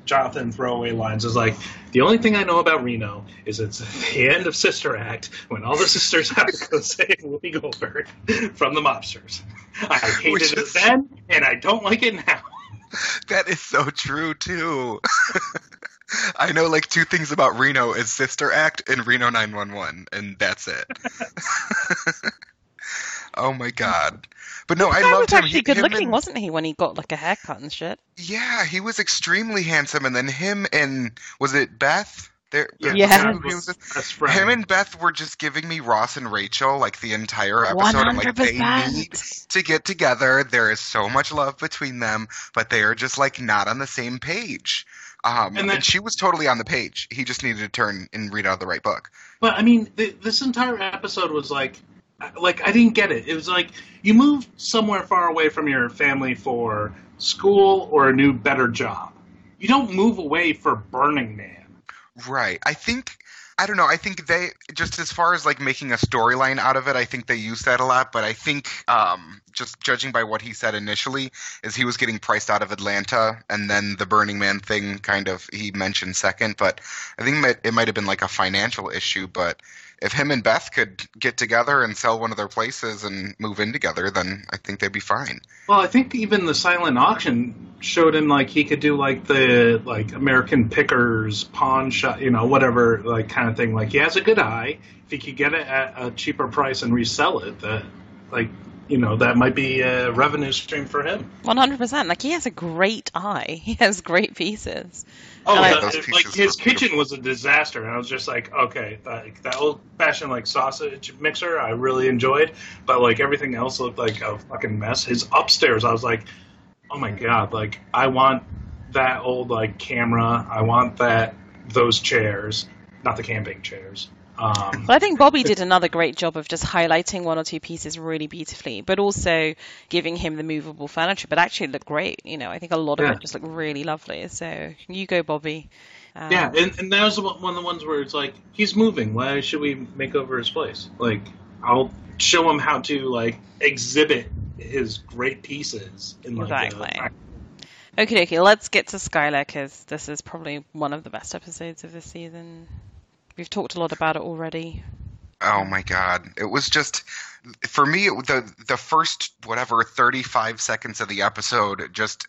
Jonathan throwaway lines is like, the only thing I know about Reno is it's the end of Sister Act when all the sisters have to go save Whoopi Goldberg from the mobsters. I hated it then, and I don't like it now. That is so true, too. I know, like, two things about Reno is Sister Act and Reno 911, and that's it. Oh, my God. But no, I loved him. He was actually good looking, wasn't he, when he got, like, a haircut and shit? Yeah, he was extremely handsome, and then him and, was it Beth? Yeah. Him and Beth were just giving me Ross and Rachel like the entire episode. 100%. I'm like, they need to get together. There is so much love between them, but they are just like not on the same page. And she was totally on the page. He just needed to turn and read out the right book. But I mean, this entire episode was like I didn't get it. It was like you moved somewhere far away from your family for school or a new, better job. You don't move away for Burning Man. Right. I don't know. I think they, just as far as like making a storyline out of it, I think they use that a lot. But I think just judging by what he said initially is he was getting priced out of Atlanta, and then the Burning Man thing kind of he mentioned second. But I think it might have been like a financial issue. But if him and Beth could get together and sell one of their places and move in together, then I think they'd be fine. Well, I think even the silent auction showed him like he could do like the American Pickers pawn shop, whatever like kind of thing. Like he has a good eye. If he could get it at a cheaper price and resell it, that that might be a revenue stream for him. 100%. Like he has a great eye. He has great pieces. Oh, yeah, like his kitchen was a disaster, and I was just like, okay, that old-fashioned like sausage mixer I really enjoyed, but like everything else looked like a fucking mess. His upstairs, I was like, oh my god, like I want that old like camera, I want those chairs, not the camping chairs. Well, I think Bobby did another great job of just highlighting one or two pieces really beautifully, but also giving him the movable furniture. But actually, it looked great. I think a lot of it just looked really lovely. So you go, Bobby. Yeah, and that was one of the ones where it's like he's moving. Why should we make over his place? Like I'll show him how to like exhibit his great pieces. Exactly. Okay. Let's get to Skylar because this is probably one of the best episodes of this season. We've talked a lot about it already. Oh my god. It was just, for me, the first, 35 seconds of the episode just,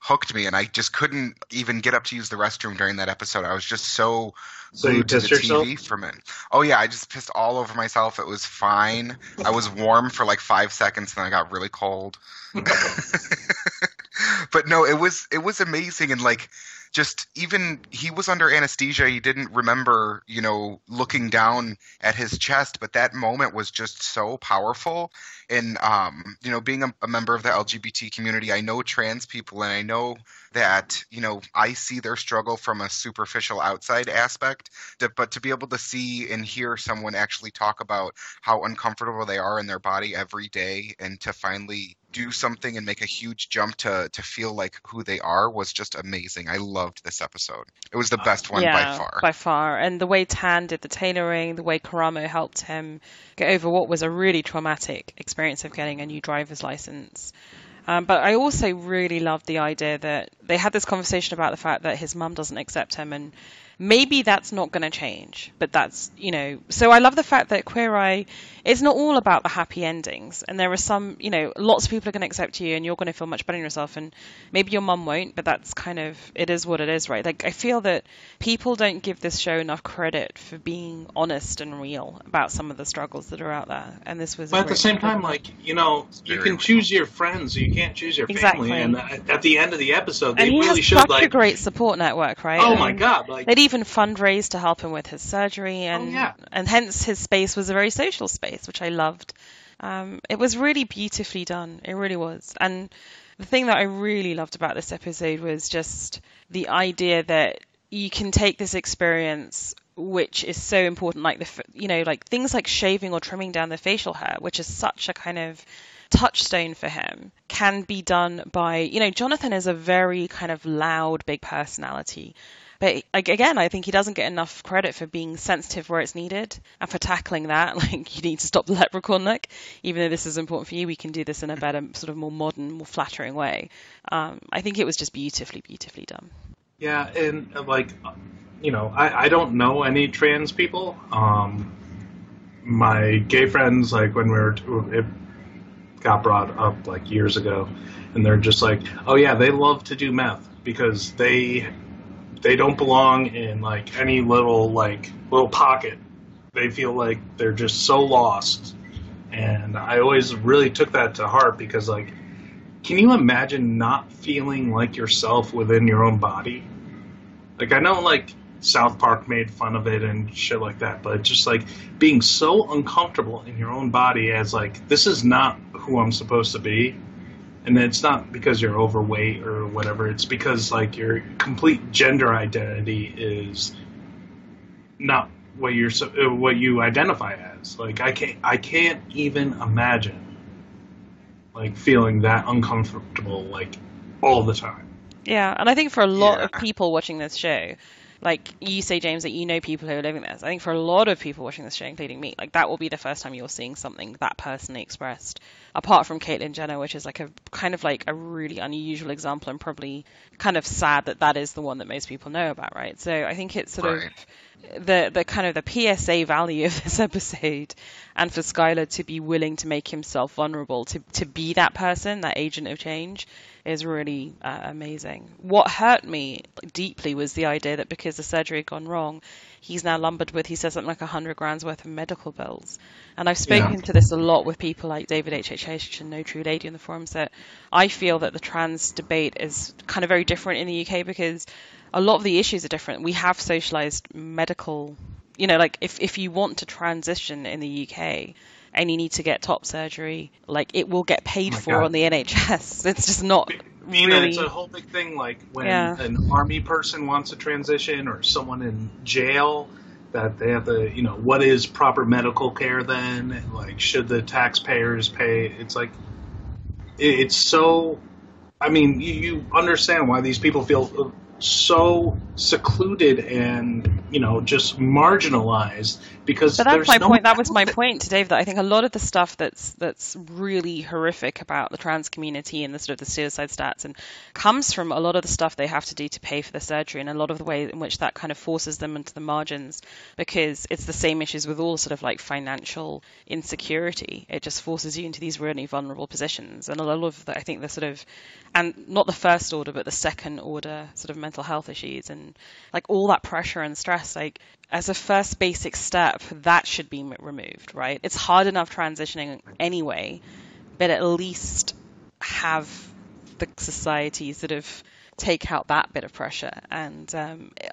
hooked me, and I just couldn't even get up to use the restroom during that episode. I was just so glued to the TV from it. Oh yeah, I just pissed all over myself. It was fine. I was warm for like 5 seconds, and then I got really cold. But no, it was amazing, and like, just even he was under anesthesia. He didn't remember, looking down at his chest, but that moment was just so powerful. And, being a member of the LGBT community, I know trans people, and I know that, I see their struggle from a superficial outside aspect, but to be able to see and hear someone actually talk about how uncomfortable they are in their body every day, and to finally do something and make a huge jump to feel like who they are was just amazing. I loved this episode. It was the best one by far. By far. And the way Tan did the tailoring, the way Karamo helped him get over what was a really traumatic experience of getting a new driver's license. But I also really loved the idea that they had this conversation about the fact that his mum doesn't accept him, and maybe that's not going to change, but that's, so I love the fact that Queer Eye, it's not all about the happy endings, and there are some, lots of people are going to accept you and you're going to feel much better in yourself, and maybe your mum won't, but that's kind of, it is what it is, right? Like, I feel that people don't give this show enough credit for being honest and real about some of the struggles that are out there, and this was... But at the same time, like, you can choose your friends, you can't choose your family, and at the end of the episode, they really showed, such a great support network, right? Oh my god, like... They'd even fundraised to help him with his surgery, and hence his space was a very social space, which I loved. It was really beautifully done. It really was. And the thing that I really loved about this episode was just the idea that you can take this experience, which is so important, like like things like shaving or trimming down the facial hair, which is such a kind of touchstone for him, can be done by, Jonathan is a very kind of loud, big personality. But again, I think he doesn't get enough credit for being sensitive where it's needed and for tackling that. Like, you need to stop the leprechaun look. Even though this is important for you, we can do this in a better, sort of more modern, more flattering way. I think it was just beautifully, beautifully done. Yeah, and I don't know any trans people. My gay friends, like when it got brought up like years ago, and they're just like, oh yeah, they love to do meth because they don't belong in like any little pocket. They feel like they're just so lost. And I always really took that to heart because, like, can you imagine not feeling like yourself within your own body? Like, I know, like, South Park made fun of it and shit like that, but just, like, being so uncomfortable in your own body as, like, this is not who I'm supposed to be. And it's not because you're overweight or whatever. It's because, like, your complete gender identity is not what you identify as. Like, I can't even imagine, like, feeling that uncomfortable, like, all the time. Yeah, and I think for a lot of people watching this show, like you say, James, that you know people who are living this. I think for a lot of people watching this show, including me, like that will be the first time you're seeing something that personally expressed. Apart from Caitlyn Jenner, which is like a kind of like a really unusual example, and probably kind of sad that is the one that most people know about, right? So I think it's sort of the kind of the PSA value of this episode, and for Skylar to be willing to make himself vulnerable, to be that person, that agent of change, is really amazing. What hurt me deeply was the idea that because the surgery had gone wrong, he's now lumbered with, he says, something like 100 grand's worth of medical bills. And I've spoken to this a lot with people like David H.H. and No True Lady in the forums, that I feel that the trans debate is kind of very different in the UK because a lot of the issues are different. We have socialized medical, like if you want to transition in the UK and you need to get top surgery, like it will get paid for on the NHS. It's just not really... It's a whole big thing, like when an army person wants to transition or someone in jail, that they have to, what is proper medical care then? Like, should the taxpayers pay? It's like, it's so... I mean, you understand why these people feel so secluded and just marginalized because but that's my point. That was my point to Dave, that I think a lot of the stuff that's really horrific about the trans community and the sort of the suicide stats and comes from a lot of the stuff they have to do to pay for the surgery, and a lot of the way in which that kind of forces them into the margins, because it's the same issues with all sort of like financial insecurity. It just forces you into these really vulnerable positions, and a lot of the, I think the sort of, and not the first order but the second order sort of mental health issues and like all that pressure and stress, like as a first basic step, that should be removed, right? It's hard enough transitioning anyway, but at least have the society sort of take out that bit of pressure. And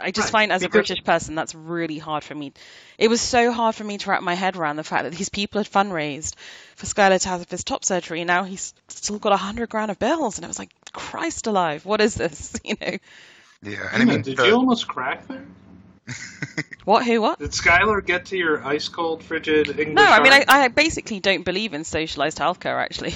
I just find as a British person, that's really hard for me. It was so hard for me to wrap my head around the fact that these people had fundraised for Skylar to have his top surgery, and now he's still got 100 grand of bills. And it was like, Christ alive, what is this? Yeah, and I mean, did you almost crack there? What? Who? What? Did Skylar get to your ice cold, frigid English? No, I mean, heart? I basically don't believe in socialized healthcare, actually.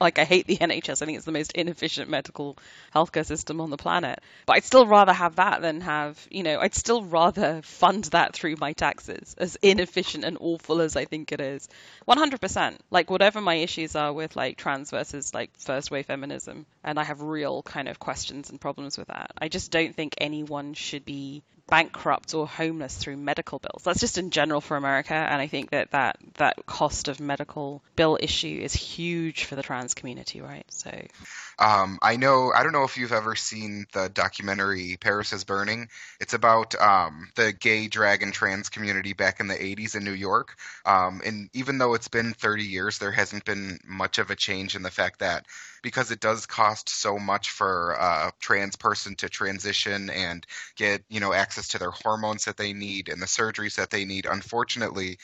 I hate the NHS. I think it's the most inefficient medical healthcare system on the planet. But I'd still rather have that than have, I'd still rather fund that through my taxes, as inefficient and awful as I think it is. 100%. Like, whatever my issues are with, like, trans versus, like, first wave feminism, and I have real kind of questions and problems with that. I just don't think anyone should be bankrupt or homeless through medical bills. That's just in general for America, and I think that cost of medical bill issue is huge for the trans community, right? So I don't know if you've ever seen the documentary Paris is Burning. It's about the gay, drag, and trans community back in the 80s in New York. And even though it's been 30 years, there hasn't been much of a change in the fact that because it does cost so much for a trans person to transition and get, access to their hormones that they need and the surgeries that they need, unfortunately,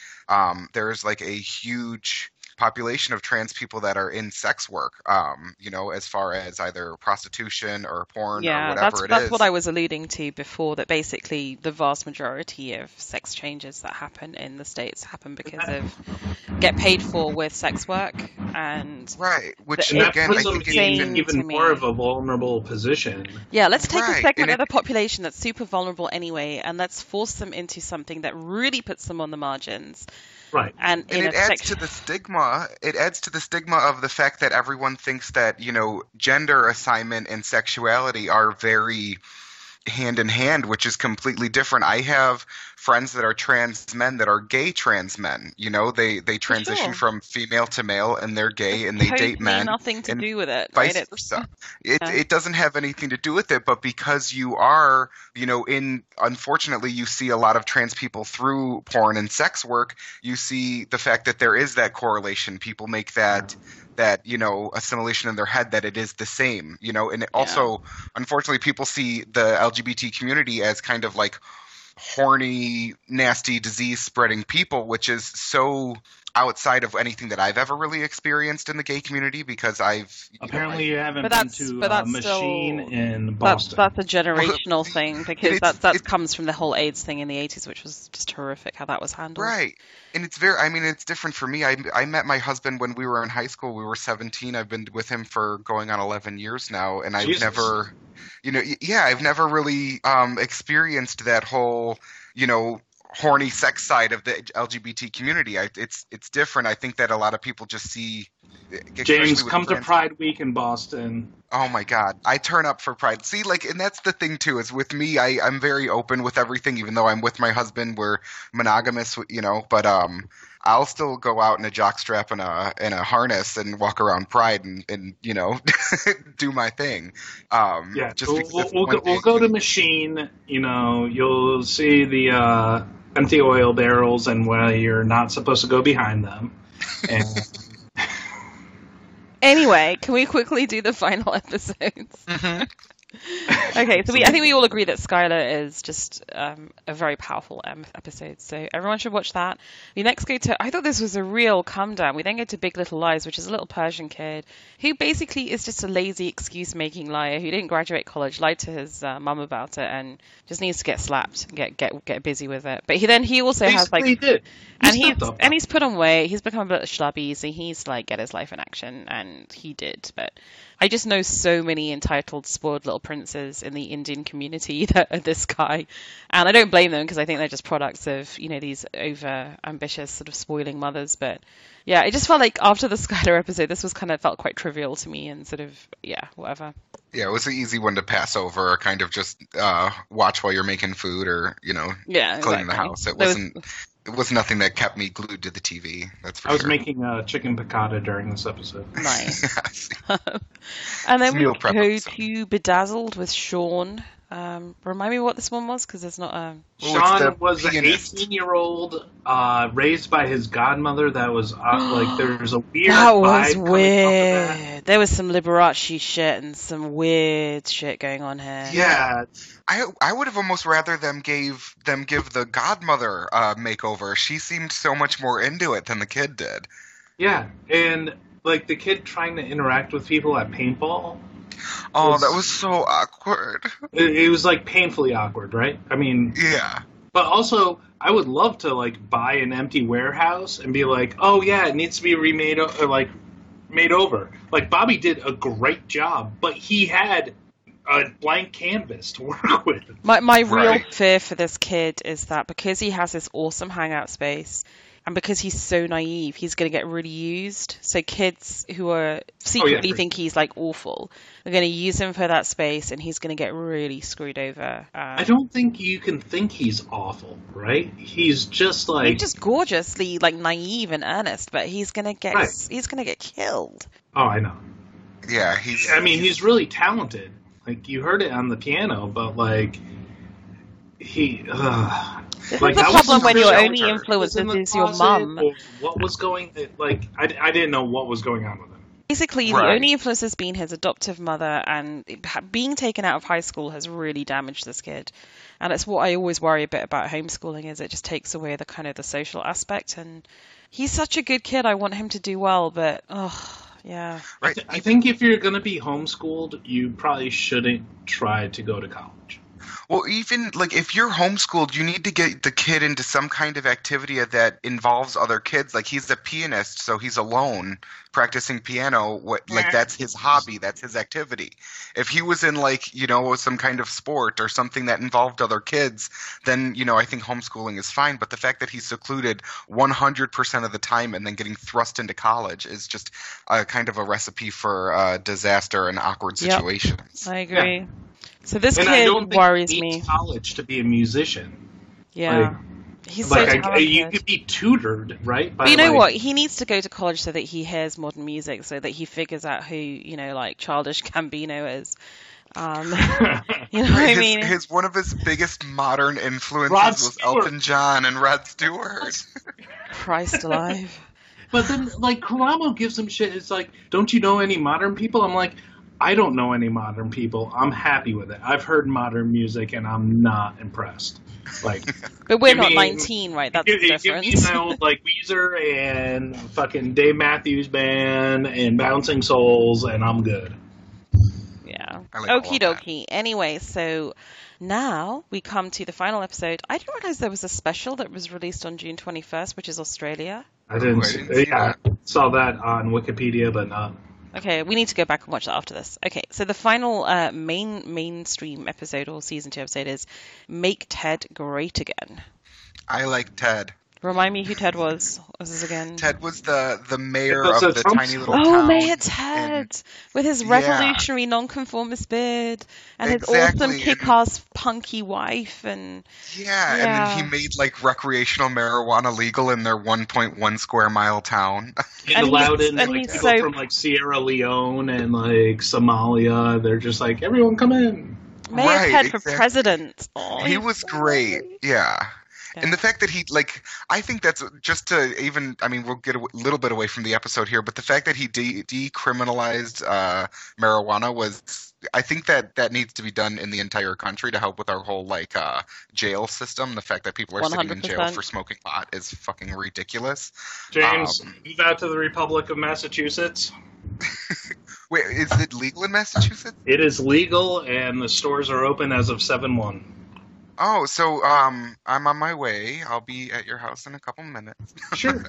there's like a huge population of trans people that are in sex work, as far as either prostitution or porn or whatever that's what I was alluding to before, that basically the vast majority of sex changes that happen in the States happen because of get paid for with sex work. And right, which and again, that I puts think them in even more of a vulnerable position. Yeah, let's take a segment and of the population that's super vulnerable anyway, and let's force them into something that really puts them on the margins. Right. And it adds to the stigma. It adds to the stigma of the fact that everyone thinks that, gender assignment and sexuality are very hand in hand, which is completely different. I have friends that are trans men that are gay trans men. They transition from female to male, and they're gay, and they date men. Nothing to do with it. Vice versa. It doesn't have anything to do with it, but because you are, unfortunately, you see a lot of trans people through porn and sex work. You see the fact that there is that correlation. People make that assimilation in their head that it is the same, and also, unfortunately, people see the LGBT community as kind of like horny, nasty, disease-spreading people, which is so outside of anything that I've ever really experienced in the gay community, because apparently you haven't been to a Machine in Boston. That's a generational thing, because that comes from the whole AIDS thing in the 80s, which was just horrific how that was handled. Right. And it's different for me. I met my husband when we were in high school. We were 17. I've been with him for going on 11 years now, and I've never, I've never really experienced that whole, horny sex side of the LGBT community. It's different. I think that a lot of people just see. James, come to Pride Week in Boston. Oh my God, I turn up for Pride. See, and that's the thing too. Is with me, I'm very open with everything. Even though I'm with my husband, we're monogamous. But I'll still go out in a jockstrap and a harness and walk around Pride and do my thing. We'll go to Machine. You'll see the empty oil barrels and where you're not supposed to go behind them. And anyway, can we quickly do the final episodes? Mm-hmm. Okay, so I think we all agree that Skylar is just a very powerful episode, so everyone should watch that. We next go to, I thought this was a real come down. We then go to Big Little Lies, which is a little Persian kid who basically is just a lazy excuse-making liar who didn't graduate college, lied to his mum about it, and just needs to get slapped and get busy with it. But he also has like, and he's put on weight. He's become a bit schlubby, so he's like get his life in action, and he did. But I just know so many entitled, spoiled little princes in the Indian community that are this guy. And I don't blame them, because I think they're just products of, these over-ambitious sort of spoiling mothers. But yeah, it just felt like after the Skylar episode, this was felt quite trivial to me and sort of, whatever. Yeah, it was an easy one to pass over, or kind of just watch while you're making food or, cleaning the house. It was nothing that kept me glued to the TV. That's for sure. I was making chicken piccata during this episode. Nice. And then we go to Bedazzled with Sean. Remind me what this one was, because it's not. Sean was an 18-year-old raised by his godmother. That was there's a weird. That was vibe weird. There was some Liberace shit and some weird shit going on here. Yeah. I would have almost rather them give the godmother a makeover. She seemed so much more into it than the kid did. Yeah, and the kid trying to interact with people at paintball. Oh, that was so awkward. It was painfully awkward, right? I mean, yeah. But also, I would love to like buy an empty warehouse and be like, oh yeah, it needs to be remade or like made over. Like Bobby did a great job, but he had a blank canvas to work with. My real fear for this kid is that because he has this awesome hangout space and because he's so naive, he's going to get really used. So kids who are secretly think he's like awful are going to use him for that space, and he's going to get really screwed over. I don't think you can think he's awful, right? He's just like he's just gorgeously like naive and earnest, but he's going to get killed. Oh, I know. Yeah, he's really talented. Like you heard it on the piano, but like he. This is the problem when your only influence is your mum. What was going? Like I didn't know what was going on with him. Basically, the only influence has been his adoptive mother, and being taken out of high school has really damaged this kid. And it's what I always worry a bit about homeschooling, is it just takes away the kind of the social aspect. And he's such a good kid. I want him to do well, but yeah. Right. I think if you're going to be homeschooled, you probably shouldn't try to go to college. Well, even like if you're homeschooled, you need to get the kid into some kind of activity that involves other kids. Like he's a pianist, so he's alone practicing piano. Like that's his hobby, that's his activity. If he was in like, some kind of sport or something that involved other kids, then, I think homeschooling is fine. But the fact that he's secluded 100% of the time and then getting thrust into college is just a kind of a recipe for disaster and awkward situations. I agree. Yeah. So this kid worries me. I don't think he needs college to be a musician. Yeah. He's so talented. You could be tutored, right? But you know what? He needs to go to college so that he hears modern music, so that he figures out who, like Childish Gambino is. You know what I mean? One of his biggest modern influences was Elton John and Rod Stewart. Christ alive. But then, like, Karamo gives him shit. It's like, don't you know any modern people? I'm like, I don't know any modern people. I'm happy with it. I've heard modern music, and I'm not impressed. Like, but we're not 19, right? That's the difference. Give me my old, like, Weezer and fucking Dave Matthews Band and Bouncing Souls, and I'm good. Yeah. Okie dokie. Anyway, so now we come to the final episode. I didn't realize there was a special that was released on June 21st, which is Australia. I didn't see that. I saw that on Wikipedia, but not. Okay, we need to go back and watch that after this. Okay, so the final mainstream episode, or season 2 episode, is Make Ted Great Again. I like Ted. Remind me who Ted was. What was this again? Ted was the mayor of the tiny little town. Oh, Mayor Ted! With his revolutionary nonconformist beard and his awesome kick-ass punky wife. And then he made like recreational marijuana legal in their 1.1 square mile town. He allowed in people from like Sierra Leone and like Somalia. They're just like, everyone come in. Mayor Ted for president. Oh, he was great. Yeah. And the fact that I think that's just to even, we'll get a little bit away from the episode here, but the fact that he decriminalized marijuana was, I think that needs to be done in the entire country to help with our whole, jail system. The fact that people are 100%. Sitting in jail for smoking pot is fucking ridiculous. James, move out to the Republic of Massachusetts. Wait, is it legal in Massachusetts? It is legal, and the stores are open as of 7/1. Oh, so I'm on my way. I'll be at your house in a couple minutes. Sure.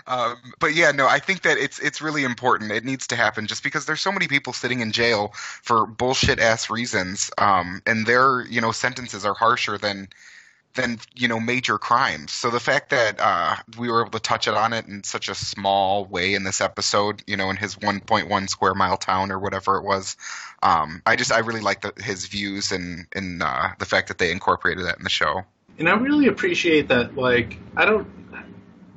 But yeah, no, I think that it's really important. It needs to happen just because there's so many people sitting in jail for bullshit ass reasons, and their sentences are harsher than major crimes. So the fact that we were able to touch on it in such a small way in this episode, in his 1.1 square mile town or whatever it was, I really like his views and the fact that they incorporated that in the show. And I really appreciate that.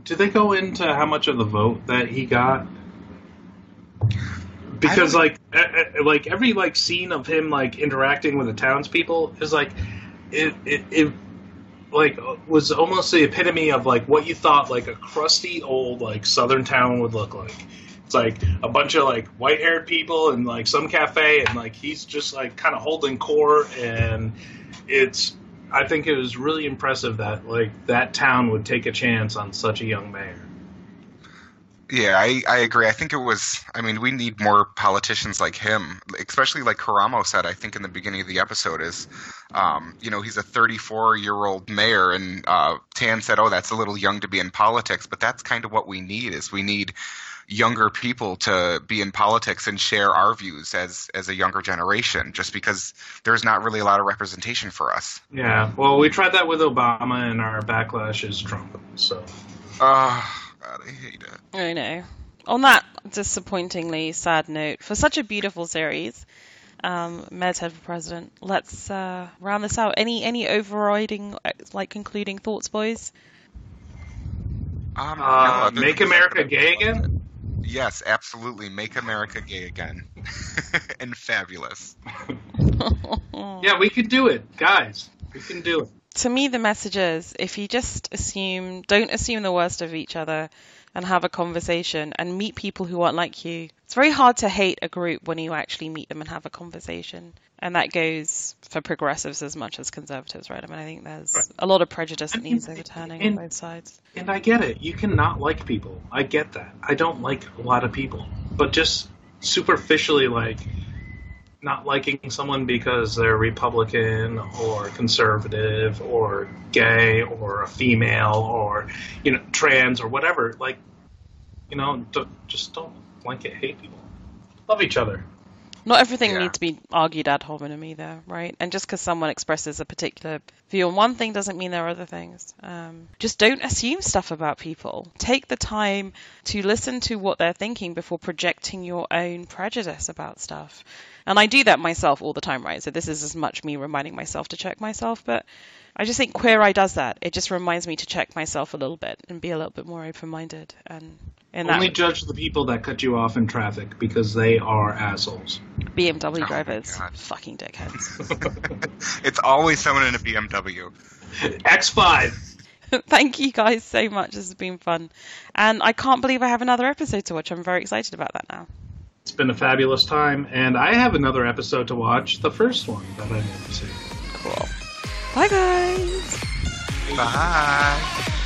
Did they go into how much of the vote that he got? Because every scene of him interacting with the townspeople is it was almost the epitome of what you thought a crusty old Southern town would look like. It's a bunch of white-haired people and some cafe, and he's just kind of holding court, and I think it was really impressive that that town would take a chance on such a young mayor. Yeah, I agree. I think it was, I mean, we need more politicians like him, especially like Karamo said, I think in the beginning of the episode is, he's a 34-year-old mayor, and Tan said, oh, that's a little young to be in politics, but that's kind of what we need, is we need younger people to be in politics and share our views as a younger generation, just because there's not really a lot of representation for us. Yeah, well, we tried that with Obama, and our backlash is Trump, so. God, I hate it. I know. On that disappointingly sad note, for such a beautiful series, Med's head for president, let's round this out. Any overriding, concluding thoughts, boys? No, make America gay again? Yes, absolutely. Make America gay again. And fabulous. Yeah, we could do it. Guys, we can do it. To me, the message is, if you just don't assume the worst of each other and have a conversation and meet people who aren't like you. It's very hard to hate a group when you actually meet them and have a conversation. And that goes for progressives as much as conservatives, right? I mean, I think there's a lot of prejudice that needs overturning on both sides. And I get it. You cannot like people. I get that. I don't like a lot of people. But just superficially, not liking someone because they're Republican or conservative or gay or a female or, trans or whatever. Just don't hate people. Love each other. Not everything needs to be argued ad hominem either, right? And just because someone expresses a particular view on one thing doesn't mean there are other things. Just don't assume stuff about people. Take the time to listen to what they're thinking before projecting your own prejudice about stuff. And I do that myself all the time, right? So this is as much me reminding myself to check myself, but I just think Queer Eye does that. It just reminds me to check myself a little bit and be a little bit more open-minded. And only judge the people that cut you off in traffic because they are assholes. BMW drivers, fucking dickheads. It's always someone in a BMW. X5. Thank you guys so much. This has been fun. And I can't believe I have another episode to watch. I'm very excited about that now. It's been a fabulous time. And I have another episode to watch, the first one that I need to see. Cool. Bye, guys. Bye.